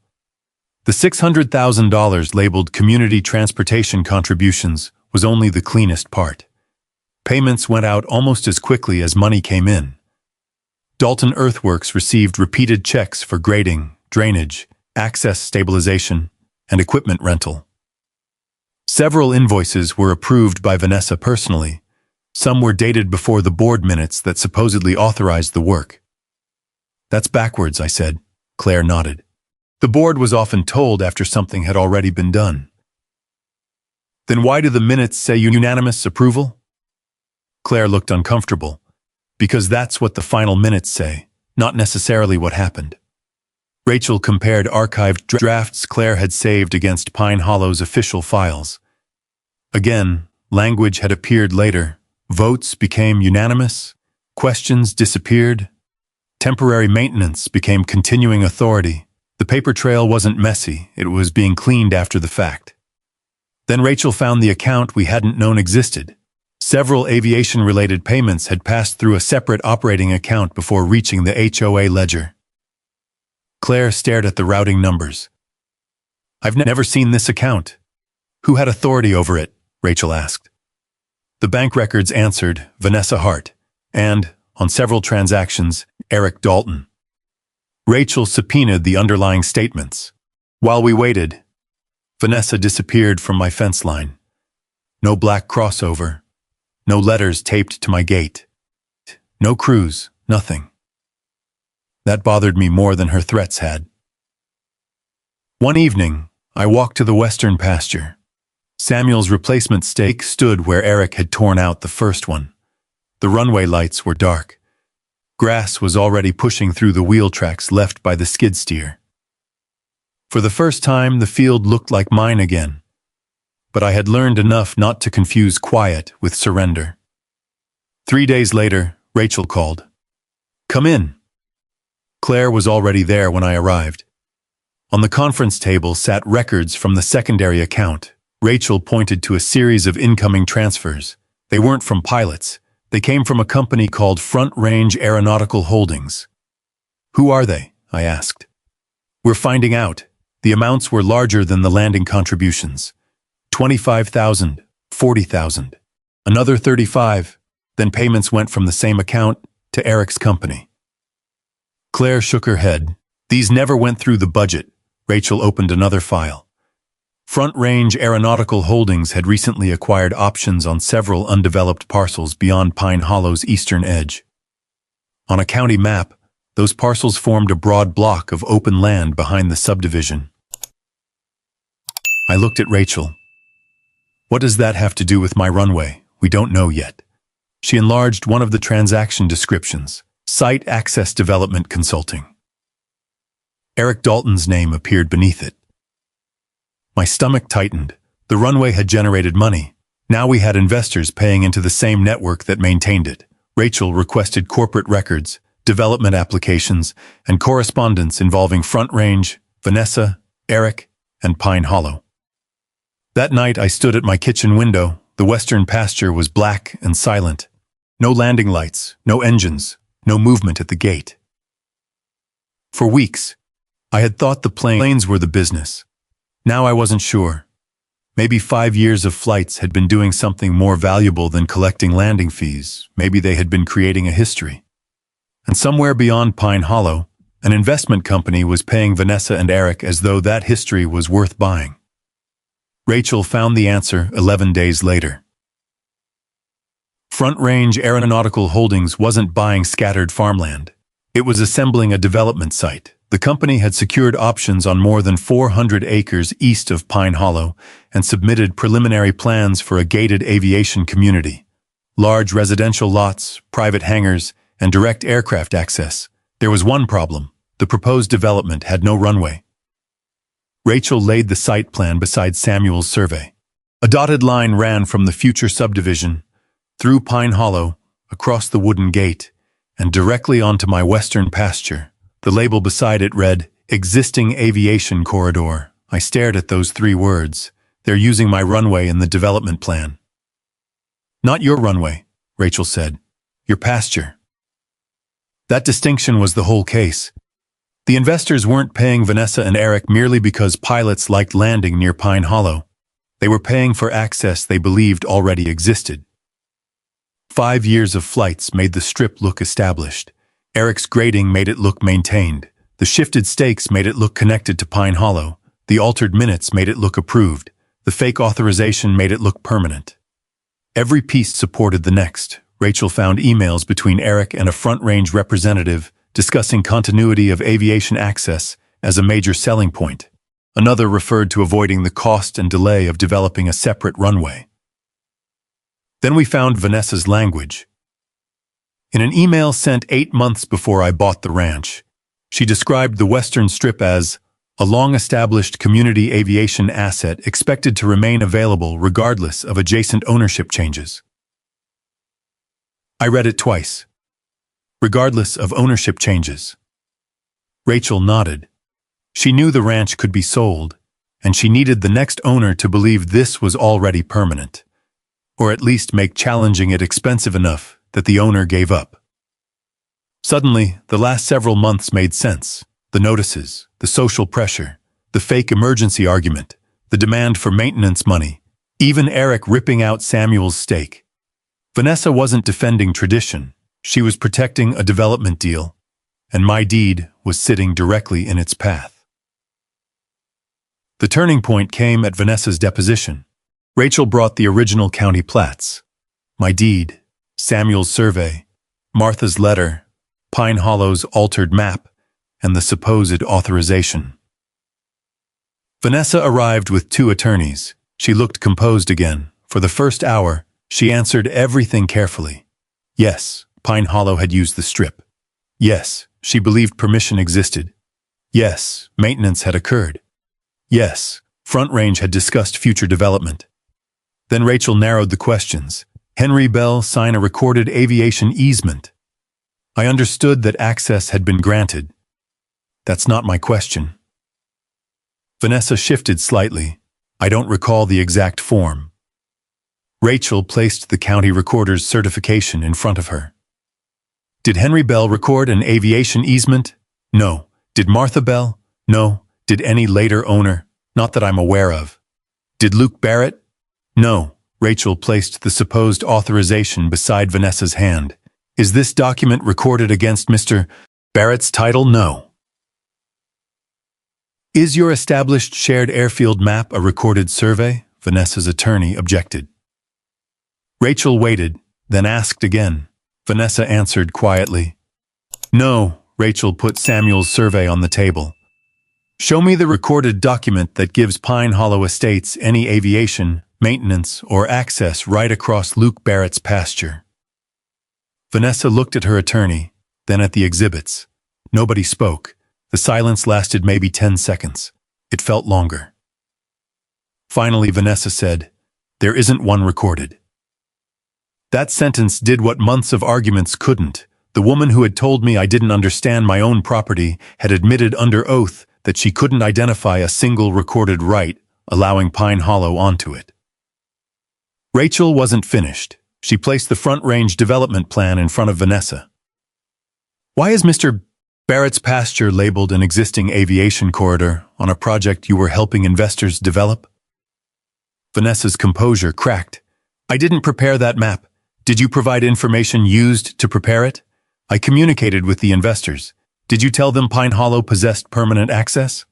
The $600,000 labeled community transportation contributions was only the cleanest part. Payments went out almost as quickly as money came in. Dalton Earthworks received repeated checks for grading, drainage, access stabilization, and equipment rental. Several invoices were approved by Vanessa personally. Some were dated before the board minutes that supposedly authorized the work. "That's backwards," I said. Claire nodded. "The board was often told after something had already been done." "Then why do the minutes say unanimous approval?" Claire looked uncomfortable. "Because that's what the final minutes say, not necessarily what happened." Rachel compared archived drafts Claire had saved against Pine Hollow's official files. Again, language had appeared later. Votes became unanimous. Questions disappeared. Temporary maintenance became continuing authority. The paper trail wasn't messy. It was being cleaned after the fact. Then Rachel found the account we hadn't known existed. Several aviation-related payments had passed through a separate operating account before reaching the HOA ledger. Claire stared at the routing numbers. "I've never seen this account." "Who had authority over it?" Rachel asked. The bank records answered Vanessa Hart, and, on several transactions, Eric Dalton. Rachel subpoenaed the underlying statements. While we waited, Vanessa disappeared from my fence line. No black crossover. No letters taped to my gate. No crews, nothing. That bothered me more than her threats had. One evening, I walked to the western pasture. Samuel's replacement stake stood where Eric had torn out the first one. The runway lights were dark. Grass was already pushing through the wheel tracks left by the skid steer. For the first time, the field looked like mine again. But I had learned enough not to confuse quiet with surrender. 3 days later, Rachel called. "Come in." Claire was already there when I arrived. On the conference table sat records from the secondary account. Rachel pointed to a series of incoming transfers. They weren't from pilots. They came from a company called Front Range Aeronautical Holdings. "Who are they?" I asked. "We're finding out." The amounts were larger than the landing contributions. 25,000, 40,000, another 35, then payments went from the same account to Eric's company. Claire shook her head. "These never went through the budget." Rachel opened another file. Front Range Aeronautical Holdings had recently acquired options on several undeveloped parcels beyond Pine Hollow's eastern edge. On a county map, those parcels formed a broad block of open land behind the subdivision. I looked at Rachel. What does that have to do with my runway? We don't know yet. She enlarged one of the transaction descriptions, Site Access Development Consulting. Eric Dalton's name appeared beneath it. My stomach tightened. The runway had generated money. Now we had investors paying into the same network that maintained it. Rachel requested corporate records, development applications, and correspondence involving Front Range, Vanessa, Eric, and Pine Hollow. That night I stood at my kitchen window. The western pasture was black and silent. No landing lights, no engines, no movement at the gate. For weeks, I had thought the planes were the business. Now I wasn't sure. Maybe 5 years of flights had been doing something more valuable than collecting landing fees. Maybe they had been creating a history. And somewhere beyond Pine Hollow, an investment company was paying Vanessa and Eric as though that history was worth buying. Rachel found the answer 11 days later. Front Range Aeronautical Holdings wasn't buying scattered farmland. It was assembling a development site. The company had secured options on more than 400 acres east of Pine Hollow and submitted preliminary plans for a gated aviation community. Large residential lots, private hangars, and direct aircraft access. There was one problem. The proposed development had no runway. Rachel laid the site plan beside Samuel's survey. A dotted line ran from the future subdivision, through Pine Hollow, across the wooden gate, and directly onto my western pasture. The label beside it read, Existing Aviation Corridor. I stared at those 3 words. They're using my runway in the development plan. Not your runway, Rachel said. Your pasture. That distinction was the whole case. The investors weren't paying Vanessa and Eric merely because pilots liked landing near Pine Hollow. They were paying for access they believed already existed. 5 years of flights made the strip look established. Eric's grading made it look maintained. The shifted stakes made it look connected to Pine Hollow. The altered minutes made it look approved. The fake authorization made it look permanent. Every piece supported the next. Rachel found emails between Eric and a Front Range representative discussing continuity of aviation access as a major selling point. Another referred to avoiding the cost and delay of developing a separate runway. Then we found Vanessa's language. In an email sent 8 months before I bought the ranch, she described the Western Strip as a long-established community aviation asset expected to remain available regardless of adjacent ownership changes. I read it twice. Regardless of ownership changes. Rachel nodded. She knew the ranch could be sold, and she needed the next owner to believe this was already permanent, or at least make challenging it expensive enough that the owner gave up. Suddenly, the last several months made sense. The notices, the social pressure, the fake emergency argument, the demand for maintenance money, even Eric ripping out Samuel's stake. Vanessa wasn't defending tradition. She was protecting a development deal, and my deed was sitting directly in its path. The turning point came at Vanessa's deposition. Rachel brought the original county plats. My deed, Samuel's survey, Martha's letter, Pine Hollow's altered map, and the supposed authorization. Vanessa arrived with 2 attorneys. She looked composed again. For the first hour, she answered everything carefully. Yes, Pine Hollow had used the strip. Yes, she believed permission existed. Yes, maintenance had occurred. Yes, Front Range had discussed future development. Then Rachel narrowed the questions. Henry Bell sign a recorded aviation easement. I understood that access had been granted. That's not my question. Vanessa shifted slightly. I don't recall the exact form. Rachel placed the county recorder's certification in front of her. Did Henry Bell record an aviation easement? No. Did Martha Bell? No. Did any later owner? Not that I'm aware of. Did Luke Barrett? No. Rachel placed the supposed authorization beside Vanessa's hand. Is this document recorded against Mr. Barrett's title? No. Is your established shared airfield map a recorded survey? Vanessa's attorney objected. Rachel waited, then asked again. Vanessa answered quietly. No, Rachel put Samuel's survey on the table. Show me the recorded document that gives Pine Hollow Estates any aviation, maintenance, or access right across Luke Barrett's pasture. Vanessa looked at her attorney, then at the exhibits. Nobody spoke. The silence lasted maybe 10 seconds. It felt longer. Finally, Vanessa said, "There isn't one recorded." That sentence did what months of arguments couldn't. The woman who had told me I didn't understand my own property had admitted under oath that she couldn't identify a single recorded right, allowing Pine Hollow onto it. Rachel wasn't finished. She placed the Front Range development plan in front of Vanessa. Why is Mr. Barrett's pasture labeled an existing aviation corridor on a project you were helping investors develop? Vanessa's composure cracked. I didn't prepare that map. Did you provide information used to prepare it? I communicated with the investors. Did you tell them Pine Hollow possessed permanent access?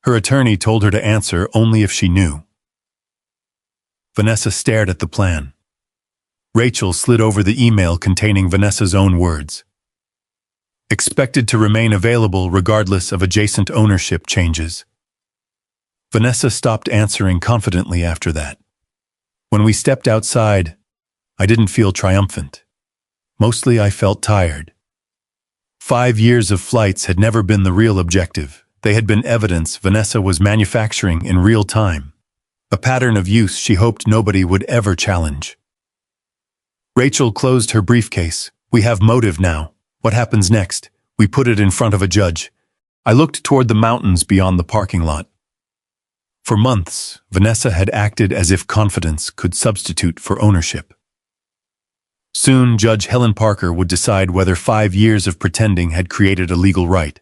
Her attorney told her to answer only if she knew. Vanessa stared at the plan. Rachel slid over the email containing Vanessa's own words. Expected to remain available regardless of adjacent ownership changes. Vanessa stopped answering confidently after that. When we stepped outside, I didn't feel triumphant. Mostly I felt tired. 5 years of flights had never been the real objective. They had been evidence Vanessa was manufacturing in real time. A pattern of use she hoped nobody would ever challenge. Rachel closed her briefcase. We have motive now. What happens next? We put it in front of a judge. I looked toward the mountains beyond the parking lot. For months, Vanessa had acted as if confidence could substitute for ownership. Soon, Judge Helen Parker would decide whether 5 years of pretending had created a legal right,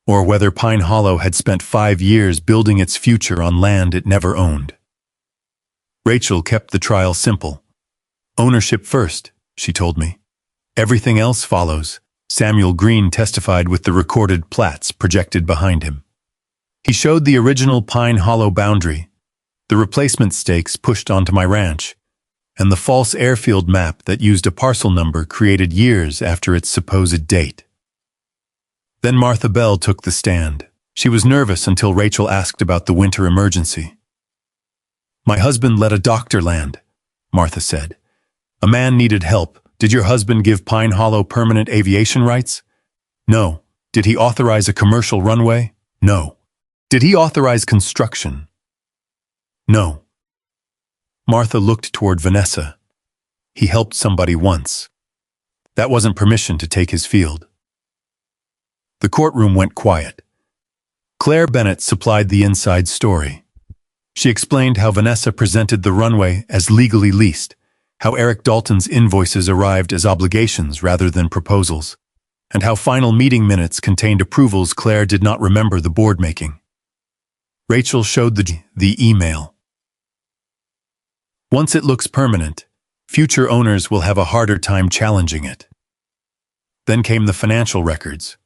or whether Pine Hollow had spent 5 years building its future on land it never owned. Rachel kept the trial simple. Ownership first, she told me. Everything else follows. Samuel Green testified with the recorded plats projected behind him. He showed the original Pine Hollow boundary, the replacement stakes pushed onto my ranch, and the false airfield map that used a parcel number created years after its supposed date. Then Martha Bell took the stand. She was nervous until Rachel asked about the winter emergency. My husband let a doctor land, Martha said. A man needed help. Did your husband give Pine Hollow permanent aviation rights? No. Did he authorize a commercial runway? No. Did he authorize construction? No. Martha looked toward Vanessa. He helped somebody once. That wasn't permission to take his field. The courtroom went quiet. Claire Bennett supplied the inside story. She explained how Vanessa presented the runway as legally leased, how Eric Dalton's invoices arrived as obligations rather than proposals, and how final meeting minutes contained approvals Claire did not remember the board making. Rachel showed the email. Once it looks permanent, future owners will have a harder time challenging it. Then came the financial records.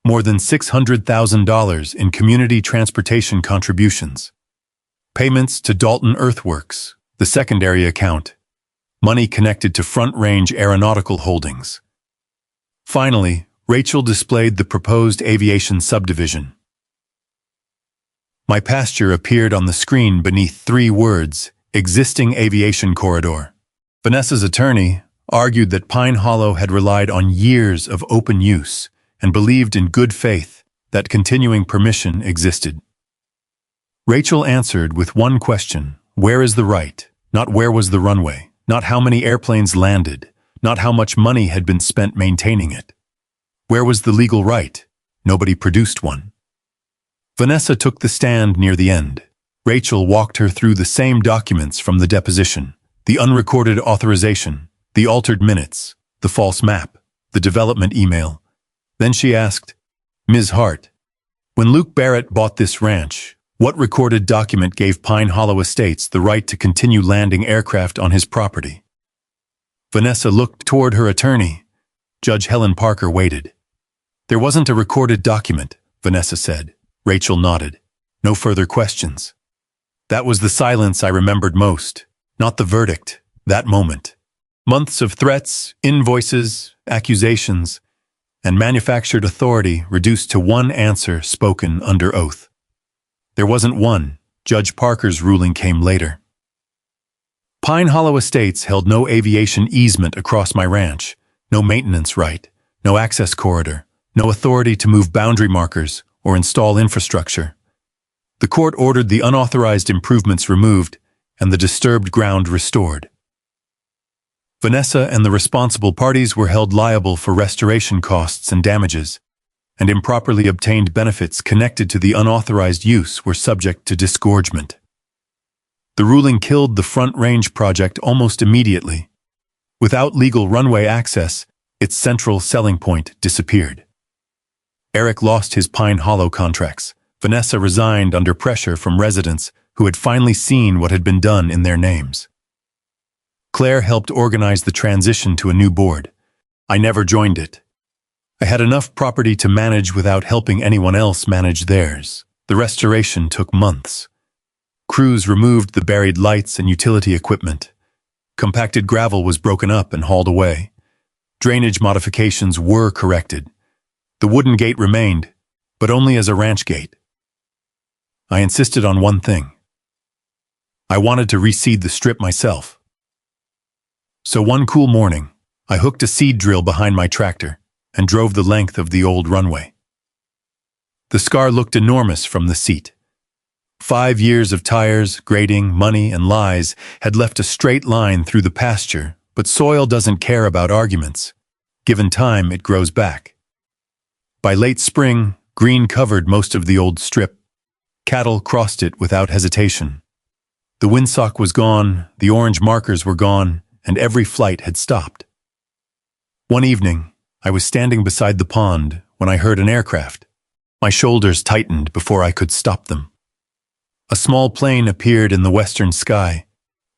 More than $600,000 in community transportation contributions. Payments to Dalton Earthworks, the secondary account. Money connected to Front Range Aeronautical Holdings. Finally, Rachel displayed the proposed aviation subdivision. My pasture appeared on the screen beneath 3 words, Existing Aviation Corridor. Vanessa's attorney argued that Pine Hollow had relied on years of open use and believed in good faith that continuing permission existed. Rachel answered with one question, where is the right? Not where was the runway, not how many airplanes landed, not how much money had been spent maintaining it. Where was the legal right? Nobody produced one. Vanessa took the stand near the end. Rachel walked her through the same documents from the deposition, the unrecorded authorization, the altered minutes, the false map, the development email. Then she asked, Ms. Hart, when Luke Barrett bought this ranch, what recorded document gave Pine Hollow Estates the right to continue landing aircraft on his property? Vanessa looked toward her attorney. Judge Helen Parker waited. There wasn't a recorded document, Vanessa said. Rachel nodded. No further questions. That was the silence I remembered most, not the verdict, that moment. Months of threats, invoices, accusations, and manufactured authority reduced to one answer spoken under oath. There wasn't one. Judge Parker's ruling came later. Pine Hollow Estates held no aviation easement across my ranch, no maintenance right, no access corridor, no authority to move boundary markers or install infrastructure. The court ordered the unauthorized improvements removed and the disturbed ground restored. Vanessa and the responsible parties were held liable for restoration costs and damages, and improperly obtained benefits connected to the unauthorized use were subject to disgorgement. The ruling killed the Front Range project almost immediately. Without legal runway access, its central selling point disappeared. Eric lost his Pine Hollow contracts. Vanessa resigned under pressure from residents who had finally seen what had been done in their names. Claire helped organize the transition to a new board. I never joined it. I had enough property to manage without helping anyone else manage theirs. The restoration took months. Crews removed the buried lights and utility equipment. Compacted gravel was broken up and hauled away. Drainage modifications were corrected. The wooden gate remained, but only as a ranch gate. I insisted on one thing. I wanted to reseed the strip myself. So one cool morning, I hooked a seed drill behind my tractor and drove the length of the old runway. The scar looked enormous from the seat. 5 years of tires, grading, money, and lies had left a straight line through the pasture, but soil doesn't care about arguments. Given time, it grows back. By late spring, green covered most of the old strip. Cattle crossed it without hesitation. The windsock was gone, the orange markers were gone, and every flight had stopped. One evening, I was standing beside the pond when I heard an aircraft. My shoulders tightened before I could stop them. A small plane appeared in the western sky.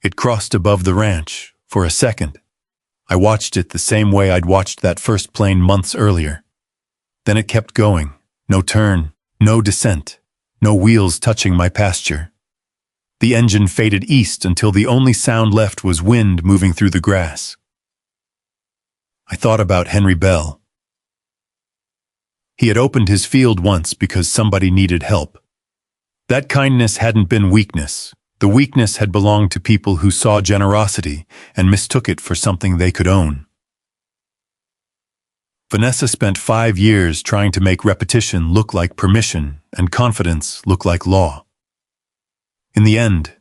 It crossed above the ranch for a second. I watched it the same way I'd watched that first plane months earlier. Then it kept going. No turn, no descent, no wheels touching my pasture. The engine faded east until the only sound left was wind moving through the grass. I thought about Henry Bell. He had opened his field once because somebody needed help. That kindness hadn't been weakness. The weakness had belonged to people who saw generosity and mistook it for something they could own. Vanessa spent 5 years trying to make repetition look like permission and confidence look like law. In the end,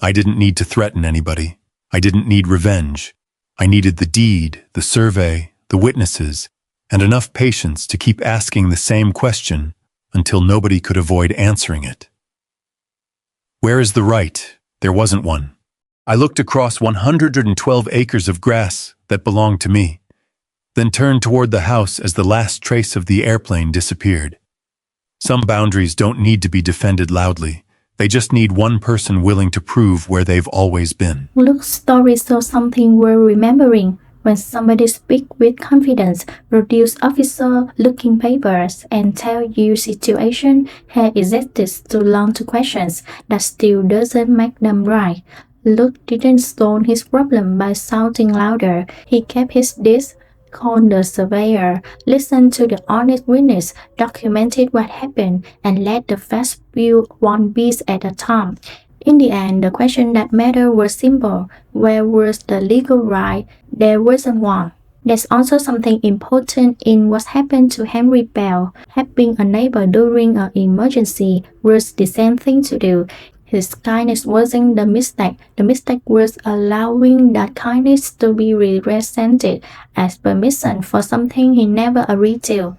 I didn't need to threaten anybody. I didn't need revenge. I needed the deed, the survey, the witnesses, and enough patience to keep asking the same question until nobody could avoid answering it. Where is the right? There wasn't one. I looked across 112 acres of grass that belonged to me, then turned toward the house as the last trace of the airplane disappeared. Some boundaries don't need to be defended loudly. They just need one person willing to prove where they've always been. Luke's story shows something worth remembering. When somebody speaks with confidence, produce officer-looking papers, and tell you situation has existed too long to questions, that still doesn't make them right. Luke didn't solve his problem by shouting louder. He kept his desk, called the surveyor, listened to the honest witness, documented what happened, and let the facts build one piece at a time. In the end, the question that mattered was simple. Where was the legal right? There wasn't one. There's also something important in what happened to Henry Bell. Helping a neighbor during an emergency was the same thing to do. His kindness wasn't the mistake. The mistake was allowing that kindness to be represented as permission for something he never agreed to.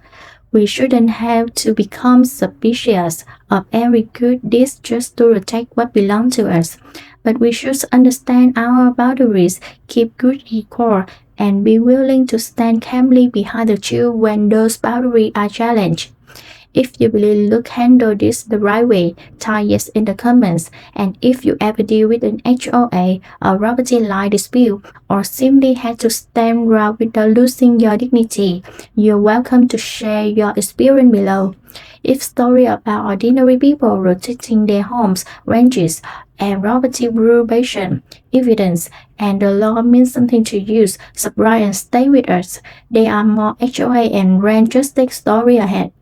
We shouldn't have to become suspicious of every good deed just to protect what belongs to us. But we should understand our boundaries, keep good record, and be willing to stand calmly behind the truth when those boundaries are challenged. If you believe Luke handled this the right way, type yes in the comments. And if you ever deal with an HOA or property line dispute, or simply had to stand around without losing your dignity, you're welcome to share your experience below. If story about ordinary people protecting their homes, ranches, and property preservation, evidence, and the law means something to you, subscribe and stay with us. There are more HOA and rent justice story ahead.